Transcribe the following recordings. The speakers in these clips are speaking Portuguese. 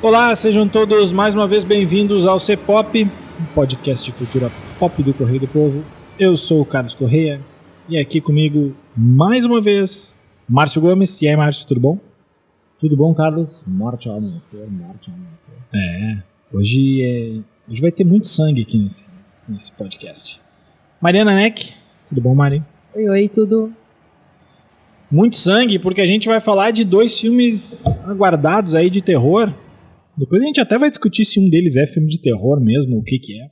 Olá, sejam todos mais uma vez bem-vindos ao C-Pop, um podcast de cultura pop do Correio do Povo. Eu sou o Carlos Correia e aqui comigo, mais uma vez, Márcio Gomes. E aí, Márcio, tudo bom? Tudo bom, Carlos? Morte ao amanhecer, morte ao amanhecer. Hoje vai ter muito sangue aqui nesse podcast. Mariana Neck, tudo bom, Mari? Oi, tudo? Muito sangue, porque a gente vai falar de dois filmes aguardados aí de terror. Depois a gente até vai discutir se um deles é filme de terror mesmo, o que é.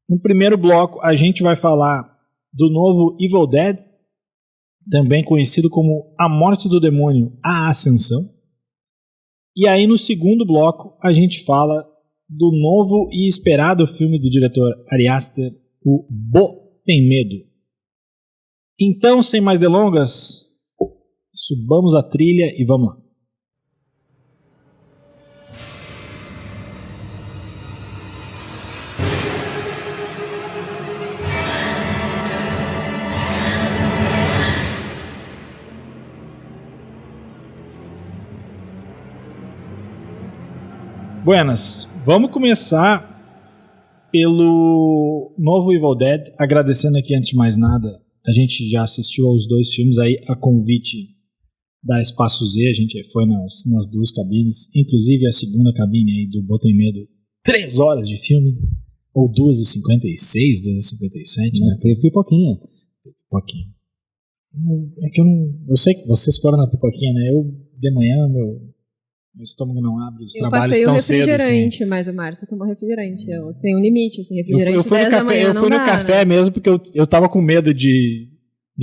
No primeiro bloco, a gente vai falar do novo Evil Dead, também conhecido como A Morte do Demônio, A Ascensão. E aí, no segundo bloco, a gente fala do novo e esperado filme do diretor Ari Aster, o Bo Tem Medo. Então, sem mais delongas, subamos a trilha e vamos lá. Buenas, vamos começar pelo novo Evil Dead, agradecendo aqui antes de mais nada, a gente já assistiu aos dois filmes aí a convite da Espaço Z, a gente foi nas duas cabines, inclusive a segunda cabine aí do Botem Medo, 3 horas de filme, ou 2h56, 2h57, mas né? teve pipoquinha. Pipoquinha. É que eu sei que vocês foram na pipoquinha, né? Eu, de manhã, meu estômago não abre, os trabalhos estão cedo. Eu passei o refrigerante, mas o Márcio tomou refrigerante. Eu tenho um limite, assim, refrigerante. Eu fui no café né? mesmo, porque eu tava com medo de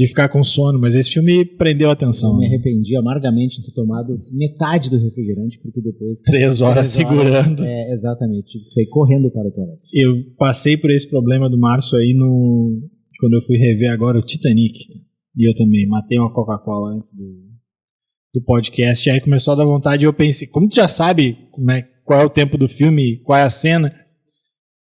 ficar com sono, mas esse filme prendeu a atenção. Eu me arrependi amargamente de ter tomado metade do refrigerante, porque depois... 3 horas segurando. Exatamente, tive que sair correndo para o toalete. Eu passei por esse problema do Márcio aí quando eu fui rever agora o Titanic. E eu também matei uma Coca-Cola antes do podcast, aí começou a dar vontade e eu pensei, como tu já sabe qual é o tempo do filme, qual é a cena,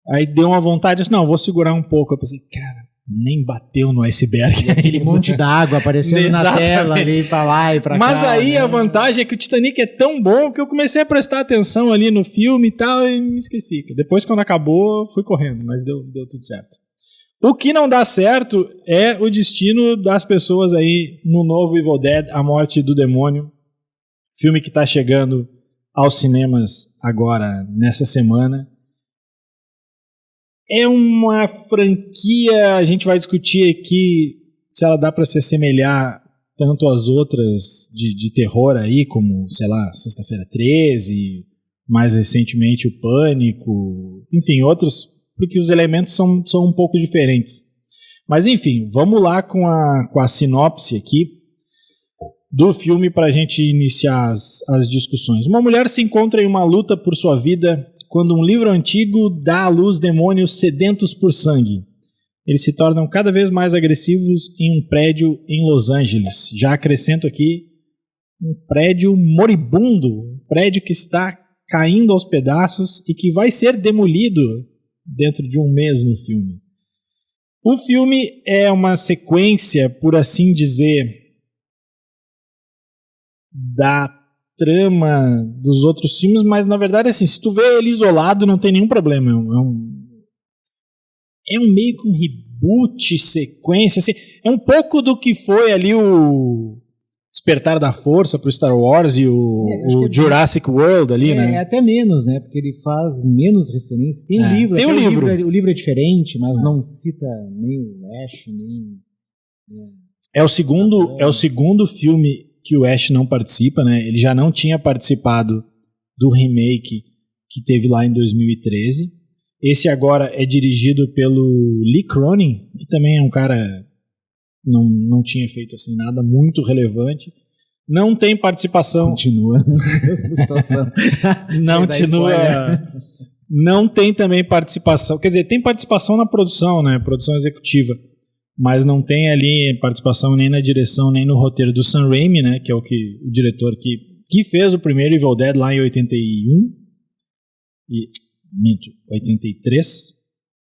aí deu uma vontade, eu disse, não, vou segurar um pouco, eu pensei, cara, nem bateu no iceberg. E aquele monte d'água aparecendo na tela ali, pra lá e pra cá. Mas aí a vantagem é que o Titanic é tão bom que eu comecei a prestar atenção ali no filme e tal, e me esqueci. Depois quando acabou, fui correndo, mas deu tudo certo. O que não dá certo é o destino das pessoas aí no novo Evil Dead, A Morte do Demônio, filme que está chegando aos cinemas agora, nessa semana. É uma franquia, a gente vai discutir aqui se ela dá para se assemelhar tanto às outras de terror aí, como, sei lá, Sexta-feira 13, mais recentemente o Pânico, enfim, outros, porque os elementos são um pouco diferentes. Mas enfim, vamos lá com a sinopse aqui do filme para a gente iniciar as discussões. Uma mulher se encontra em uma luta por sua vida quando um livro antigo dá à luz demônios sedentos por sangue. Eles se tornam cada vez mais agressivos em um prédio em Los Angeles. Já acrescento aqui, um prédio moribundo, um prédio que está caindo aos pedaços e que vai ser demolido dentro de um mês no filme. O filme é uma sequência, por assim dizer, da trama dos outros filmes, mas na verdade, assim, se tu vê ele isolado, não tem nenhum problema. É um meio que um reboot, sequência, assim, é um pouco do que foi ali o Despertar da Força pro Star Wars e o Jurassic World ali, né? É até menos, né? Porque ele faz menos referências. Tem um livro. Tem um livro. O livro é diferente, mas não cita nem o Ash, nem... É o segundo filme que o Ash não participa, né? Ele já não tinha participado do remake que teve lá em 2013. Esse agora é dirigido pelo Lee Cronin, que também é um cara... Não tinha feito assim nada muito relevante. Não tem participação. Continua. Não tem também participação. Quer dizer, tem participação na produção, né? Produção executiva. Mas não tem ali participação nem na direção, nem no roteiro do Sam Raimi, né? Que é o diretor que fez o primeiro Evil Dead lá em 83.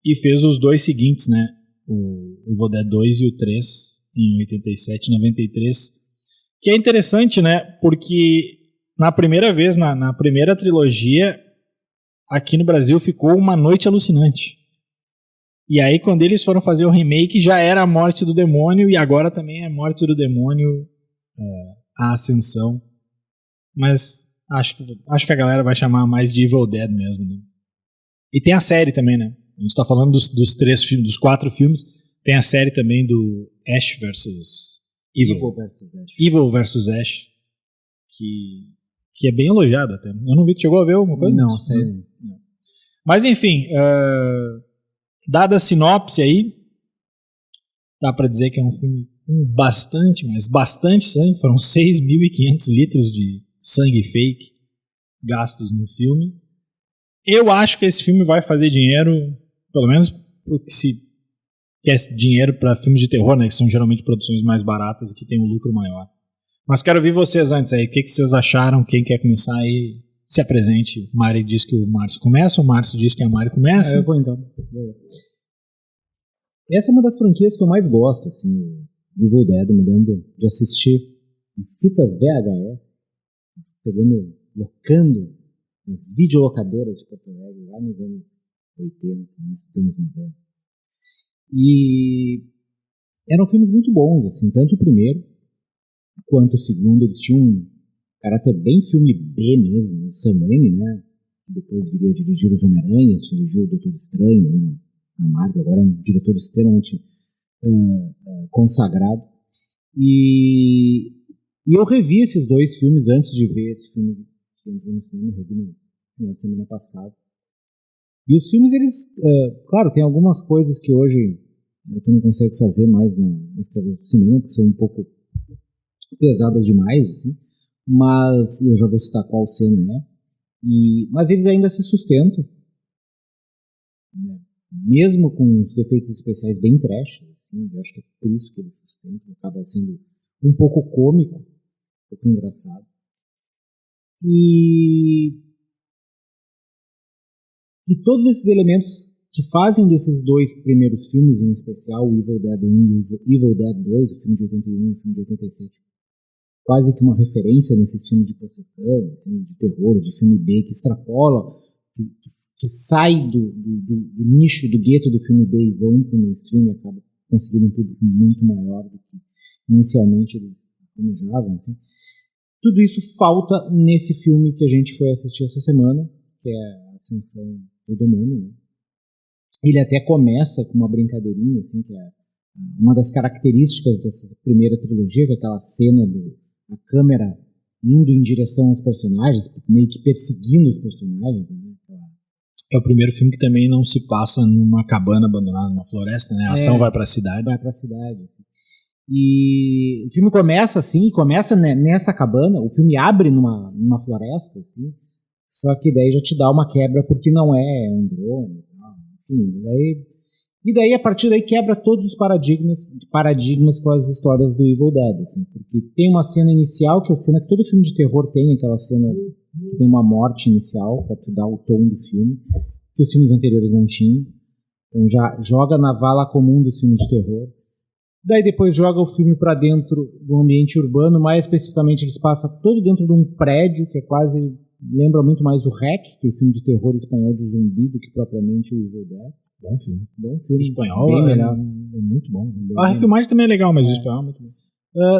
E fez os dois seguintes, né? O Evil Dead 2 e o 3 em 87 e 93, que é interessante, né, porque na primeira vez, na primeira trilogia, aqui no Brasil ficou Uma Noite Alucinante. E aí, quando eles foram fazer o remake, já era A Morte do Demônio, e agora também é Morte do Demônio, A Ascensão. Mas acho que a galera vai chamar mais de Evil Dead mesmo, né? E tem a série também, né? A gente tá falando dos 3 filmes, dos 4 filmes. Tem a série também do Ash vs. Evil vs. Ash. Que é bem elogiado até. Eu não vi, tu chegou a ver alguma coisa? Não, sério. Não. Mas enfim, dada a sinopse aí, dá pra dizer que é um filme com bastante sangue. Foram 6.500 litros de sangue fake gastos no filme. Eu acho que esse filme vai fazer dinheiro, pelo menos porque se quer dinheiro para filmes de terror, né, que são geralmente produções mais baratas e que tem um lucro maior. Mas quero ouvir vocês antes aí. O que vocês acharam? Quem quer começar aí, se apresente. Mari diz que o Márcio começa, o Márcio diz que a Mari começa. Eu vou então. Essa é uma das franquias que eu mais gosto, assim, o Evil Dead. Eu me lembro de assistir em fitas VHS, locando nas videolocadoras de Porto Alegre, lá nos anos 80, nos anos 90. E eram filmes muito bons, assim, tanto o primeiro quanto o segundo. Eles tinham um caráter bem filme B mesmo. O Sam Raimi, né, que depois viria a dirigir os Homem-Aranhas, dirigiu o Doutor Estranho ali na Marvel, agora é um diretor extremamente consagrado. E eu revi esses 2 filmes antes de ver esse filme que entrou no cinema, revi no final de semana passado. E os filmes, eles, claro, tem algumas coisas que hoje tu não consegue fazer mais nas telas do cinema, que são um pouco pesadas demais, assim, mas eu já vou citar qual cena é. Mas eles ainda se sustentam, né? Mesmo com os efeitos especiais bem trash, assim, eu acho que é por isso que eles se sustentam, acaba sendo um pouco cômico, um pouco engraçado. E todos esses elementos que fazem desses 2 primeiros filmes, em especial o Evil Dead 1 e o Evil Dead 2, o filme de 81 e o filme de 87, quase que uma referência nesses filmes de possessão, de terror, de filme B, que extrapola, que sai do nicho, do gueto do filme B e vão para o mainstream e acaba conseguindo um público muito maior do que inicialmente eles planejavam. Assim. Tudo isso falta nesse filme que a gente foi assistir essa semana, que é A Ascensão do Demônio, né? Ele até começa com uma brincadeirinha, assim, que é uma das características dessa primeira trilogia, que é aquela cena da câmera indo em direção aos personagens, meio que perseguindo os personagens. Né? É o primeiro filme que também não se passa numa cabana abandonada, numa floresta, né? A ação vai pra cidade. Vai pra cidade. E o filme começa assim, começa nessa cabana, o filme abre numa floresta, assim, só que daí já te dá uma quebra porque não é um drone. Enfim, e daí a partir daí quebra todos os paradigmas com as histórias do Evil Dead, assim, porque tem uma cena inicial, que é a cena que todo filme de terror tem, aquela cena que tem uma morte inicial para tu dar o tom do filme, que os filmes anteriores não tinham. Então já joga na vala comum dos filmes de terror. Daí depois joga o filme para dentro do ambiente urbano, mais especificamente eles passam todo dentro de um prédio, que é quase... lembra muito mais o REC, que é o filme de terror espanhol de zumbi, do que propriamente o Evil Dead. Bom filme. O espanhol é muito bom. A refilmagem também é legal, mas o espanhol é muito bom.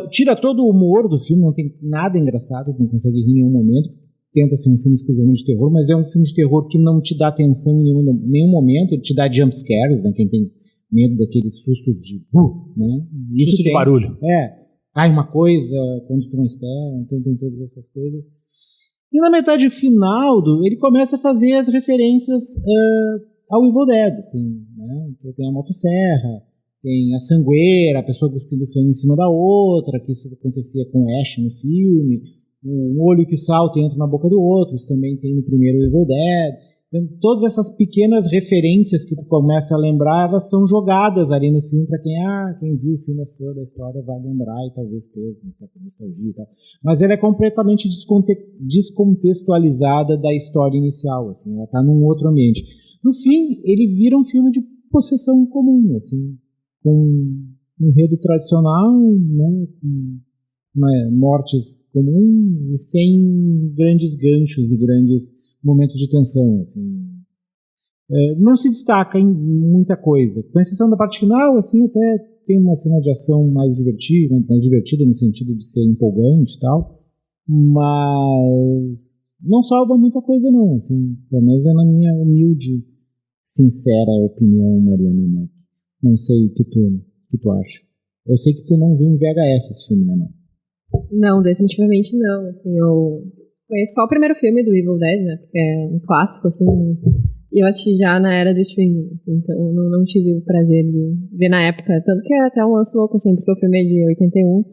Tira todo o humor do filme, não tem nada engraçado, não consegue rir em nenhum momento. Tenta ser um filme exclusivamente de terror, mas é um filme de terror que não te dá atenção em nenhum momento. Ele te dá jump scares, né? Quem tem medo daqueles sustos de... né? Susto de barulho. Cai uma coisa quando tu não espera, então tem todas essas coisas. E na metade final, ele começa a fazer as referências ao Evil Dead, assim, né? Tem a motosserra, tem a sangueira, a pessoa cuspindo sangue em cima da outra, que isso acontecia com Ash no filme, um olho que salta e entra na boca do outro, isso também tem no primeiro Evil Dead. Então, todas essas pequenas referências que tu começa a lembrar, elas são jogadas ali no filme para quem viu o filme é fã da história vai lembrar e talvez ter uma certa nostalgia e tal. Mas ela é completamente descontextualizada da história inicial, assim, ela está num outro ambiente. No fim, ele vira um filme de possessão comum, assim, com um enredo tradicional, né, mortes comuns e sem grandes ganchos e grandes momentos de tensão, assim. Não se destaca em muita coisa, com exceção da parte final, assim, até tem uma cena de ação mais divertida no sentido de ser empolgante e tal, mas não salva muita coisa não, assim, pelo menos é na minha humilde, sincera opinião, Mariana Neck. Não sei o que tu acha. Eu sei que tu não viu em VHS esse filme, né, mãe? Não, definitivamente não, assim, eu conheço só o primeiro filme do Evil Dead, né, porque é um clássico, assim, né? E eu assisti já na era do streaming, assim, então não tive o prazer de ver na época. Tanto que é até um lance louco, assim, porque o filme é de 81.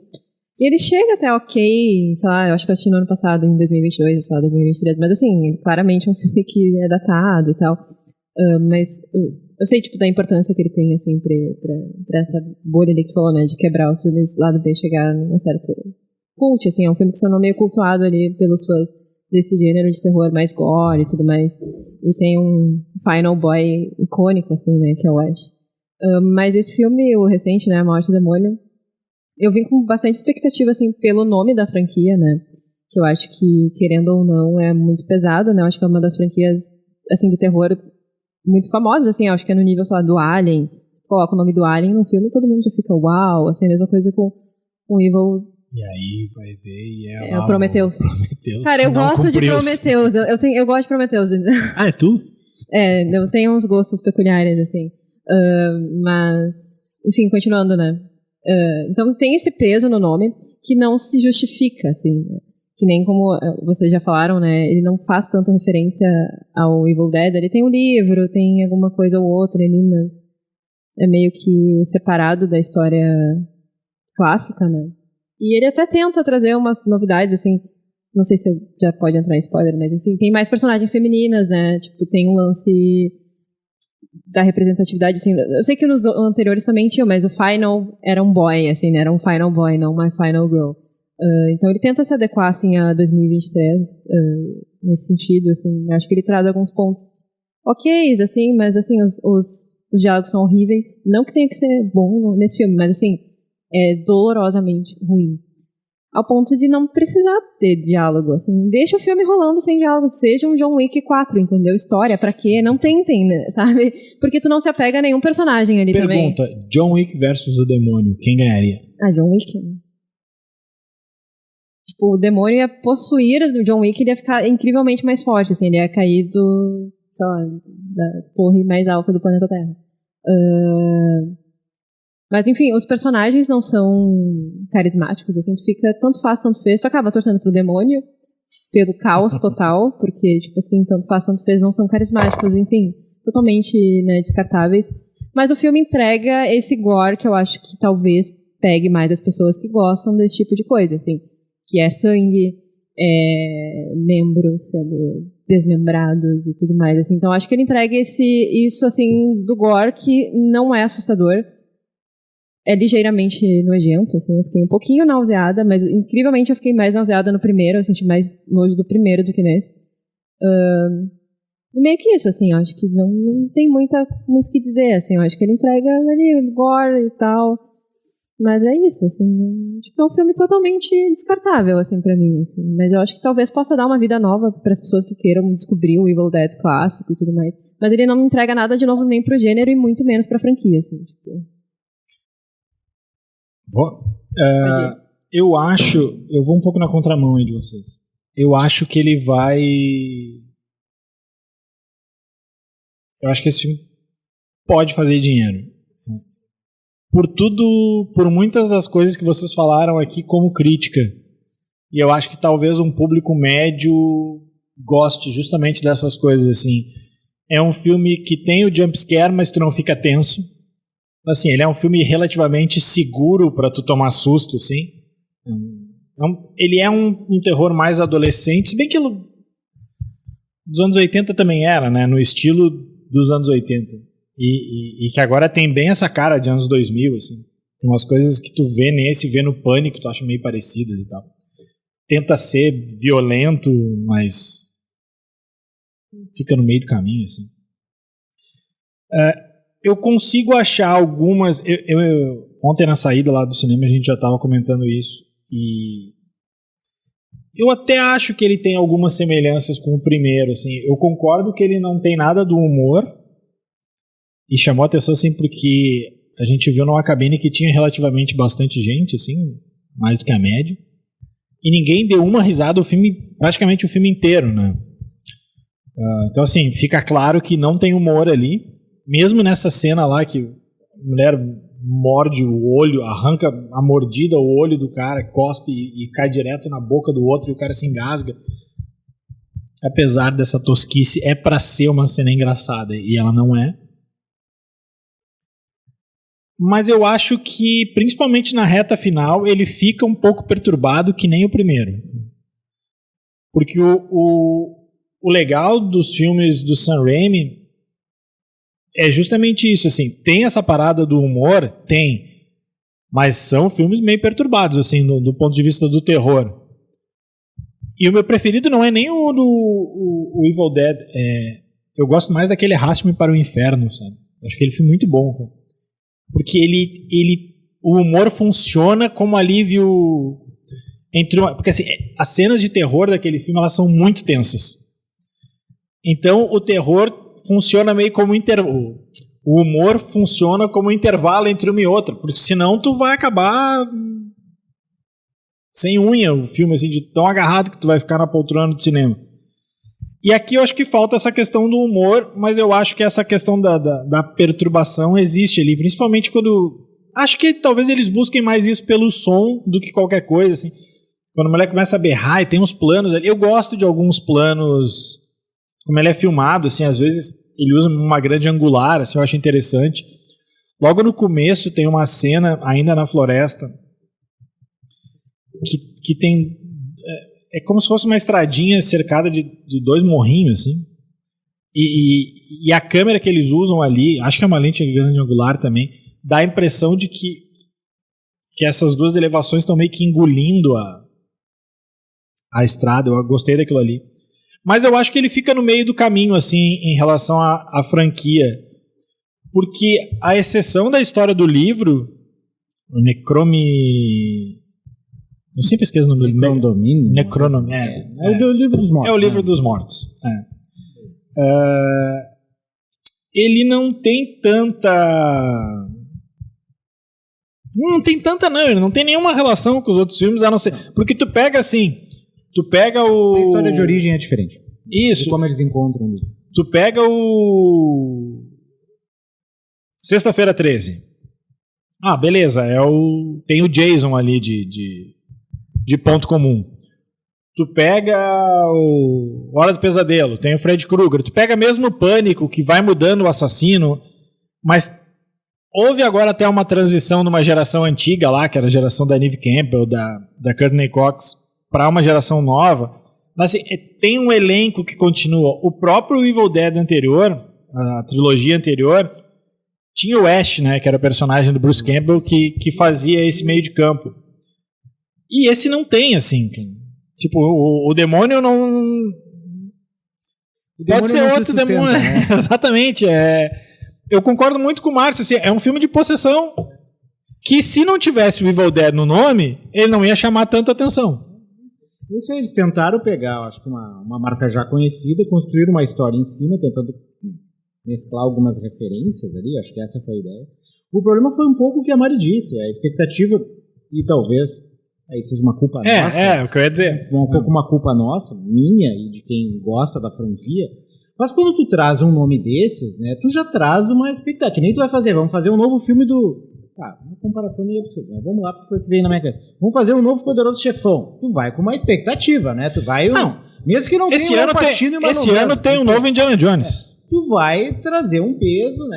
E ele chega até ok, sei lá, eu acho que eu assisti no ano passado, em 2022, sei lá, 2023. Mas assim, ele claramente é um filme que é datado e tal. Mas eu sei, tipo, da importância que ele tem, assim, pra essa bolha ali que tu falou, né? De quebrar os filmes lá do B e chegar num certo cult, assim. É um filme que se tornou meio cultuado ali pelos fãs desse gênero de terror mais gore e tudo mais. E tem um Final Boy icônico, assim, né, que é o Ash. Mas esse filme, o recente, né, A Morte do Demônio, eu vim com bastante expectativa, assim, pelo nome da franquia, né, que eu acho que, querendo ou não, é muito pesado, né, eu acho que é uma das franquias, assim, do terror muito famosas, assim, eu acho que é no nível, sei lá, do Alien. Coloca o nome do Alien no filme e todo mundo já fica, uau, assim, a mesma coisa com Evil. E aí vai ver e é o Prometheus. Cara, eu gosto de Prometheus. Eu gosto de Prometheus. Ah, é tu? Eu tenho uns gostos peculiares, assim. Mas, enfim, continuando, né? Então tem esse peso no nome que não se justifica, assim. Né? Que nem como vocês já falaram, né? Ele não faz tanta referência ao Evil Dead. Ele tem um livro, tem alguma coisa ou outra ali, mas é meio que separado da história clássica, né? E ele até tenta trazer umas novidades, assim, não sei se já pode entrar em spoiler, mas enfim, tem mais personagens femininas, né? Tipo, tem um lance da representatividade, assim, eu sei que nos anteriores também tinha, mas o Final era um boy, assim, né? Era um Final Boy, não uma Final Girl. Então ele tenta se adequar, assim, a 2023, nesse sentido, assim, acho que ele traz alguns pontos ok, assim, mas, assim, os diálogos são horríveis, não que tenha que ser bom nesse filme, mas, assim, é dolorosamente ruim. Ao ponto de não precisar ter diálogo, assim. Deixa o filme rolando sem diálogo. Seja um John Wick 4, entendeu? História, pra quê? Não tentem, né? Sabe? Porque tu não se apega a nenhum personagem ali também. Pergunta, John Wick versus o demônio, quem ganharia? John Wick. Tipo, o demônio ia possuir o John Wick e ele ia ficar incrivelmente mais forte, assim. Ele ia cair sei lá, da torre mais alta do planeta Terra. Mas, enfim, os personagens não são carismáticos, assim, tu fica tanto faz, tanto fez, tu acaba torcendo pro demônio, pelo caos total, porque, tipo assim, tanto faz, tanto fez, não são carismáticos, enfim, totalmente, né, descartáveis. Mas o filme entrega esse gore que eu acho que talvez pegue mais as pessoas que gostam desse tipo de coisa, assim, que é sangue, membros sendo desmembrados e tudo mais, assim. Então, acho que ele entrega isso, assim, do gore que não é assustador. É ligeiramente nojento, assim, eu fiquei um pouquinho nauseada, mas incrivelmente eu fiquei mais nauseada no primeiro, eu senti mais nojo do primeiro do que nesse. E meio que isso, assim, eu acho que não tem muito o que dizer, assim, eu acho que ele entrega ali gore e tal, mas é isso, assim, tipo, é um filme totalmente descartável, assim, pra mim, assim, mas eu acho que talvez possa dar uma vida nova para as pessoas que queiram descobrir o Evil Dead clássico e tudo mais, mas ele não me entrega nada de novo nem pro gênero e muito menos pra franquia, assim, tipo... Eu vou um pouco na contramão aí de vocês. Eu acho que ele vai... Eu acho que esse filme pode fazer dinheiro. Por muitas das coisas que vocês falaram aqui como crítica. E eu acho que talvez um público médio goste justamente dessas coisas, assim. É um filme que tem o jumpscare, mas tu não fica tenso. Assim, ele é um filme relativamente seguro pra tu tomar susto, assim. Ele é um terror mais adolescente, se bem que dos anos 80 também era, né? No estilo dos anos 80. E que agora tem bem essa cara de anos 2000, assim. Tem umas coisas que tu vê nesse, vê no Pânico, tu acha meio parecidas e tal. Tenta ser violento, mas fica no meio do caminho, assim. Eu consigo achar algumas... Ontem na saída lá do cinema a gente já estava comentando isso. E eu até acho que ele tem algumas semelhanças com o primeiro, assim. Eu concordo que ele não tem nada do humor, e chamou a atenção, assim, porque a gente viu numa cabine que tinha relativamente bastante gente, assim, mais do que a média, e ninguém deu uma risada praticamente o filme inteiro, né? Então, assim, fica claro que não tem humor ali, mesmo nessa cena lá que a mulher morde o olho, arranca a mordida o olho do cara, cospe e cai direto na boca do outro e o cara se engasga. Apesar dessa tosquice, é pra ser uma cena engraçada e ela não é. Mas eu acho que, principalmente na reta final, ele fica um pouco perturbado que nem o primeiro. Porque o legal dos filmes do Sam Raimi é justamente isso, assim, tem essa parada do humor, tem, mas são filmes meio perturbados, assim, do ponto de vista do terror. E o meu preferido não é nem o Evil Dead, eu gosto mais daquele Arraste-me para o Inferno, sabe? Acho aquele filme muito bom, cara. Porque o humor funciona como alívio porque assim, as cenas de terror daquele filme, elas são muito tensas. Então o terror funciona meio como o humor funciona como intervalo entre uma e outra, porque senão tu vai acabar sem unha o filme, assim, de tão agarrado que tu vai ficar na poltrona do cinema. E aqui eu acho que falta essa questão do humor, mas eu acho que essa questão da perturbação existe ali, principalmente quando... Acho que talvez eles busquem mais isso pelo som do que qualquer coisa, assim. Quando a mulher começa a berrar e tem uns planos ali, eu gosto de alguns planos, como ele é filmado, assim, às vezes ele usa uma grande angular, assim, eu acho interessante. Logo no começo tem uma cena, ainda na floresta, que tem... É como se fosse uma estradinha cercada de dois morrinhos, assim. E a câmera que eles usam ali, acho que é uma lente grande angular também, dá a impressão de que essas duas elevações estão meio que engolindo a estrada. Eu gostei daquilo ali. Mas eu acho que ele fica no meio do caminho, assim, em relação à franquia. Porque, à exceção da história do livro, o Necromi... Eu sempre esqueço o nome do Necronomínio. Necronomínio. É o livro dos mortos. É o livro dos mortos. Ele não tem tanta... Não, ele não tem nenhuma relação com os outros filmes, a não ser... Porque tu pega assim... Tu pega o... A história de origem é diferente. Isso. E como eles encontram ali. Tu pega o... Sexta-feira 13. Ah, beleza. Tem o Jason ali de ponto comum. Tu pega o Hora do Pesadelo, tem o Fred Krueger. Tu pega mesmo o Pânico, que vai mudando o assassino, mas houve agora até uma transição numa geração antiga lá, que era a geração da Neve Campbell, da Courtney Cox, para uma geração nova. Mas assim, tem um elenco que continua. O próprio Evil Dead anterior, a trilogia anterior, tinha o Ash, né, que era o personagem do Bruce Campbell, que fazia esse meio de campo. E esse não tem, assim. Tipo, o demônio não... Pode ser outro demônio. Né? Exatamente. Eu concordo muito com o Márcio. Assim, é um filme de possessão que, se não tivesse o Evil Dead no nome, ele não ia chamar tanto atenção. Isso aí, eles tentaram pegar, acho que uma marca já conhecida, construir uma história em cima, tentando mesclar algumas referências ali, acho que essa foi a ideia. O problema foi um pouco o que a Mari disse, a expectativa, e talvez aí seja uma culpa nossa. É o que eu ia dizer. Um pouco uma culpa nossa, minha e de quem gosta da franquia. Mas quando tu traz um nome desses, né, tu já traz uma expectativa. Que nem tu vai fazer, vamos fazer um novo filme do... uma comparação meio absurda, mas vamos lá, porque foi o que veio na minha cabeça. Vamos fazer um novo Poderoso Chefão. Tu vai com uma expectativa, né? Tu vai... mesmo que não tenha um Al Pacino e uma Esse ano tem um novo Indiana Jones. Tu vai trazer um peso,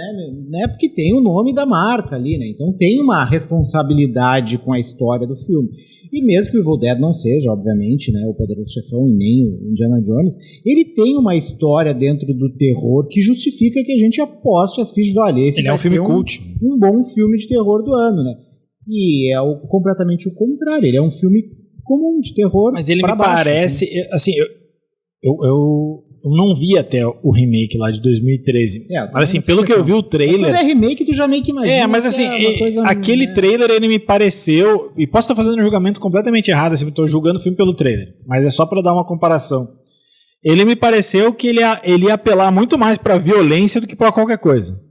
né? Porque tem o nome da marca ali, né? Então tem uma responsabilidade com a história do filme. E mesmo que o Evil Dead não seja, obviamente, né, o Poderoso Chefão e nem o Indiana Jones, ele tem uma história dentro do terror que justifica que a gente aposte as fichas do alheio. Ele é um filme cult. Um bom filme de terror do ano, né? E é completamente o contrário. Ele é um filme comum de terror. Mas ele me baixo, parece... né? Assim, Eu não vi até o remake lá de 2013. Mas assim, pelo que eu vi o trailer... Quando é remake, tu já meio que imagina. mas assim, aquele trailer, ele me pareceu... E posso estar fazendo um julgamento completamente errado, assim, estou julgando o filme pelo trailer. Mas é só para dar uma comparação. Ele me pareceu que ele ia apelar muito mais pra violência do que pra qualquer coisa.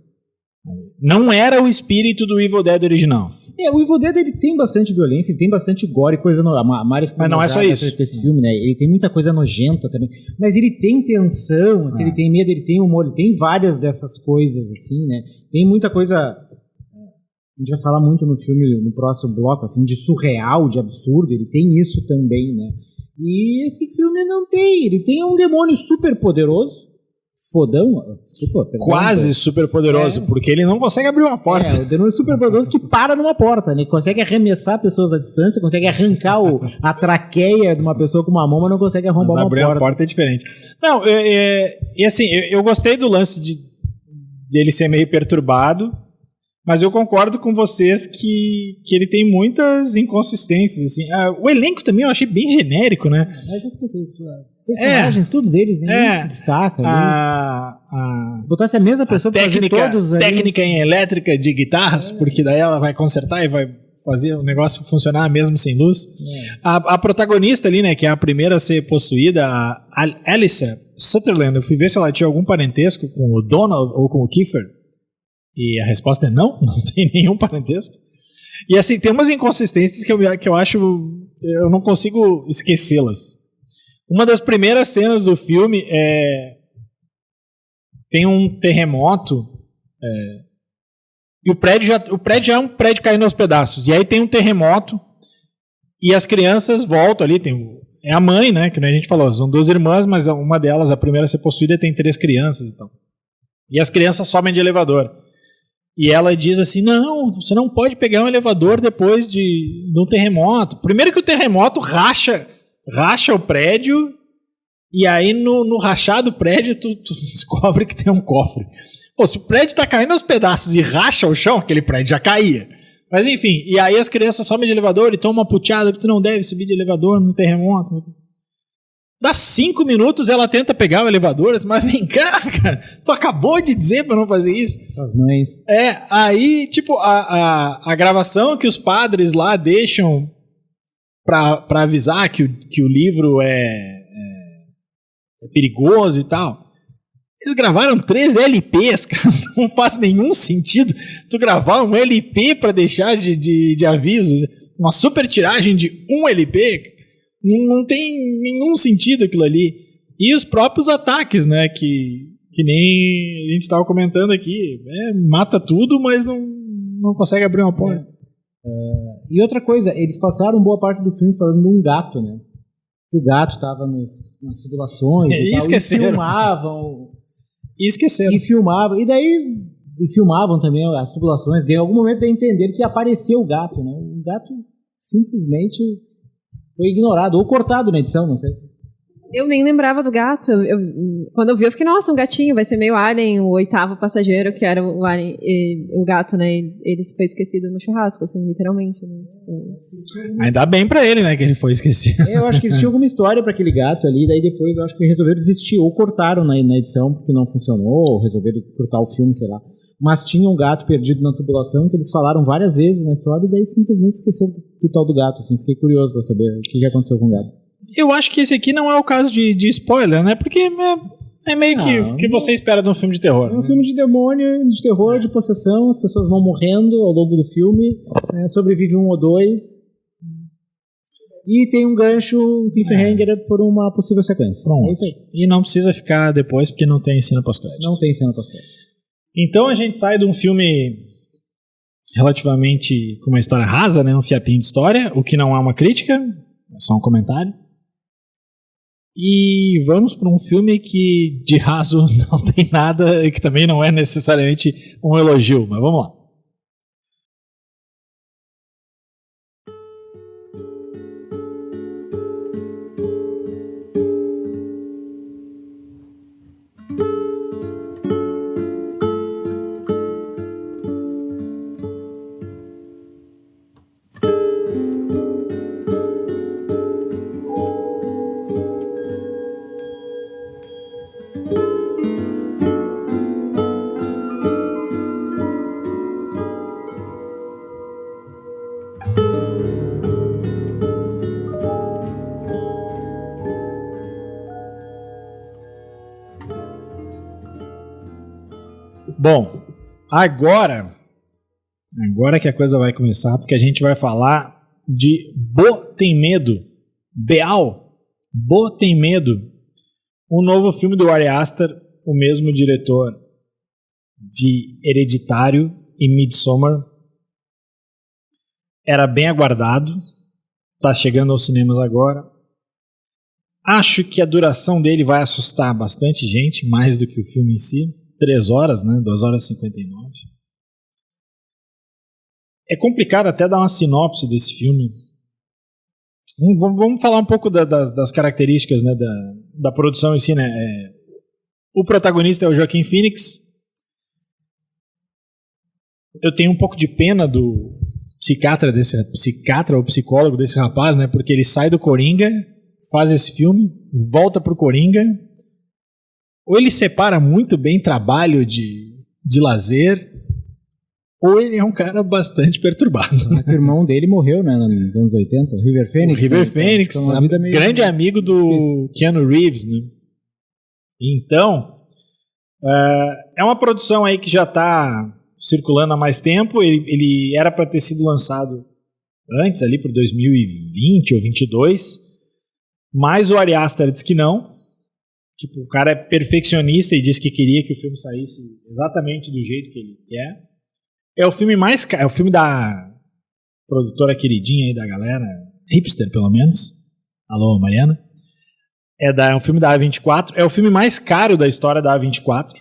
Não era o espírito do Evil Dead original. O Evil Dead, ele tem bastante violência, ele tem bastante gore, coisa mas não é só isso. Com esse filme, né? Ele tem muita coisa nojenta também, mas ele tem tensão, assim, ele tem medo, ele tem humor, ele tem várias dessas coisas, assim, né? Tem muita coisa, a gente vai falar muito no filme, no próximo bloco, assim, de surreal, de absurdo, ele tem isso também, né? E esse filme não tem, ele tem um demônio super poderoso, fodão, quase super poderoso, porque ele não consegue abrir uma porta. O demônio super poderoso que para numa porta, né? Consegue arremessar pessoas à distância, consegue arrancar a traqueia de uma pessoa com uma mão, mas não consegue arrombar uma porta. Abrir uma porta é diferente. Não, e assim, eu gostei do lance dele ser meio perturbado, mas eu concordo com vocês que ele tem muitas inconsistências, assim. O elenco também eu achei bem genérico, né? Mas as pessoas... Os personagens, todos eles, ninguém se destaca. Se botasse a mesma pessoa para fazer todos... Técnica em elétrica de guitarras, porque daí ela vai consertar e vai fazer o negócio funcionar mesmo sem luz. A protagonista ali, né, que é a primeira a ser possuída, a Alyssa Sutherland, eu fui ver se ela tinha algum parentesco com o Donald ou com o Kiefer. E a resposta é não tem nenhum parentesco. E assim, tem umas inconsistências que eu acho... Eu não consigo esquecê-las. Uma das primeiras cenas do filme tem um terremoto e o prédio já é um prédio caindo aos pedaços. E aí tem um terremoto e as crianças voltam ali. É a mãe, né? Que a gente falou, são 2 irmãs, mas uma delas, a primeira a ser possuída, tem 3 crianças e tal. E as crianças sobem de elevador. E ela diz assim, não, você não pode pegar um elevador depois de um terremoto. Primeiro que o terremoto racha o prédio, e aí no rachar do prédio tu descobre que tem um cofre. Pô, se o prédio tá caindo aos pedaços e racha o chão, aquele prédio já caía. Mas enfim, e aí as crianças sobem de elevador e tomam uma puteada, porque tu não deve subir de elevador no terremoto. Dá 5 minutos, ela tenta pegar o elevador, mas vem cá, cara, tu acabou de dizer pra não fazer isso. Essas mães. Aí, tipo, a gravação que os padres lá deixam pra avisar que o livro é perigoso e tal. Eles gravaram 3 LPs, cara. Não faz nenhum sentido tu gravar um LP pra deixar de aviso. Uma super tiragem de 1 LP. Não tem nenhum sentido aquilo ali. E os próprios ataques, né? Que nem a gente estava comentando aqui. Mata tudo, mas não consegue abrir uma porta. E outra coisa, eles passaram boa parte do filme falando de um gato, né? Que o gato estava nas tubulações e esqueceram. E filmavam. E daí filmavam também as tubulações. Em algum momento de entender que apareceu o gato, né? O gato simplesmente foi ignorado ou cortado na edição, não sei. Eu nem lembrava do gato. Quando eu vi, eu fiquei, nossa, um gatinho, vai ser meio Alien, o 8º passageiro, que era o Alien, o gato, né? Ele foi esquecido no churrasco, assim, literalmente. Né? Ainda bem pra ele, né, que ele foi esquecido. Eu acho que eles tinham alguma história pra aquele gato ali, daí depois eu acho que resolveram desistir, ou cortaram na edição porque não funcionou, ou resolveram cortar o filme, sei lá. Mas tinha um gato perdido na tubulação que eles falaram várias vezes na história e daí simplesmente esqueceu do tal do gato, assim. Fiquei curioso pra saber o que aconteceu com o gato. Eu acho que esse aqui não é o caso de spoiler, né? Porque é meio que você espera de um filme de terror. É um filme de demônio, de terror, de possessão, as pessoas vão morrendo ao longo do filme, sobrevive 1 ou 2, e tem um gancho, um cliffhanger por uma possível sequência. Pronto. É isso aí. E não precisa ficar depois, porque não tem cena pós-crédito. Não tem cena pós-crédito. Então a gente sai de um filme relativamente com uma história rasa, né? Um fiapinho de história, o que não é uma crítica, é só um comentário. E vamos para um filme que de raso não tem nada e que também não é necessariamente um elogio, mas vamos lá. Bom, agora que a coisa vai começar, porque a gente vai falar de Bo Tem Medo, Beal, Bo Tem Medo, um novo filme do Ari Aster, o mesmo diretor de Hereditário e Midsommar. Era bem aguardado, tá chegando aos cinemas agora. Acho que a duração dele vai assustar bastante gente, mais do que o filme em si. 3 horas, né? 2 horas e 59. É complicado até dar uma sinopse desse filme. Vamos falar um pouco das características, né, da produção em si, né? O protagonista é o Joaquin Phoenix. Eu tenho um pouco de pena do psiquiatra ou psicólogo desse rapaz, né? Porque ele sai do Coringa, faz esse filme, volta pro Coringa. Ou ele separa muito bem trabalho de lazer, ou ele é um cara bastante perturbado. O irmão dele morreu, né, nos anos 80, o River Phoenix. O River Phoenix, grande amigo do Keanu Reeves, né? Então, é uma produção aí que já está circulando há mais tempo. Ele era para ter sido lançado antes, ali por 2020 ou 2022, mas o Ari Aster disse que não. Tipo, o cara é perfeccionista e disse que queria que o filme saísse exatamente do jeito que ele quer. É o filme mais caro, é o filme da produtora queridinha aí da galera, hipster pelo menos. Alô, Mariana. É um filme da A24, é o filme mais caro da história da A24.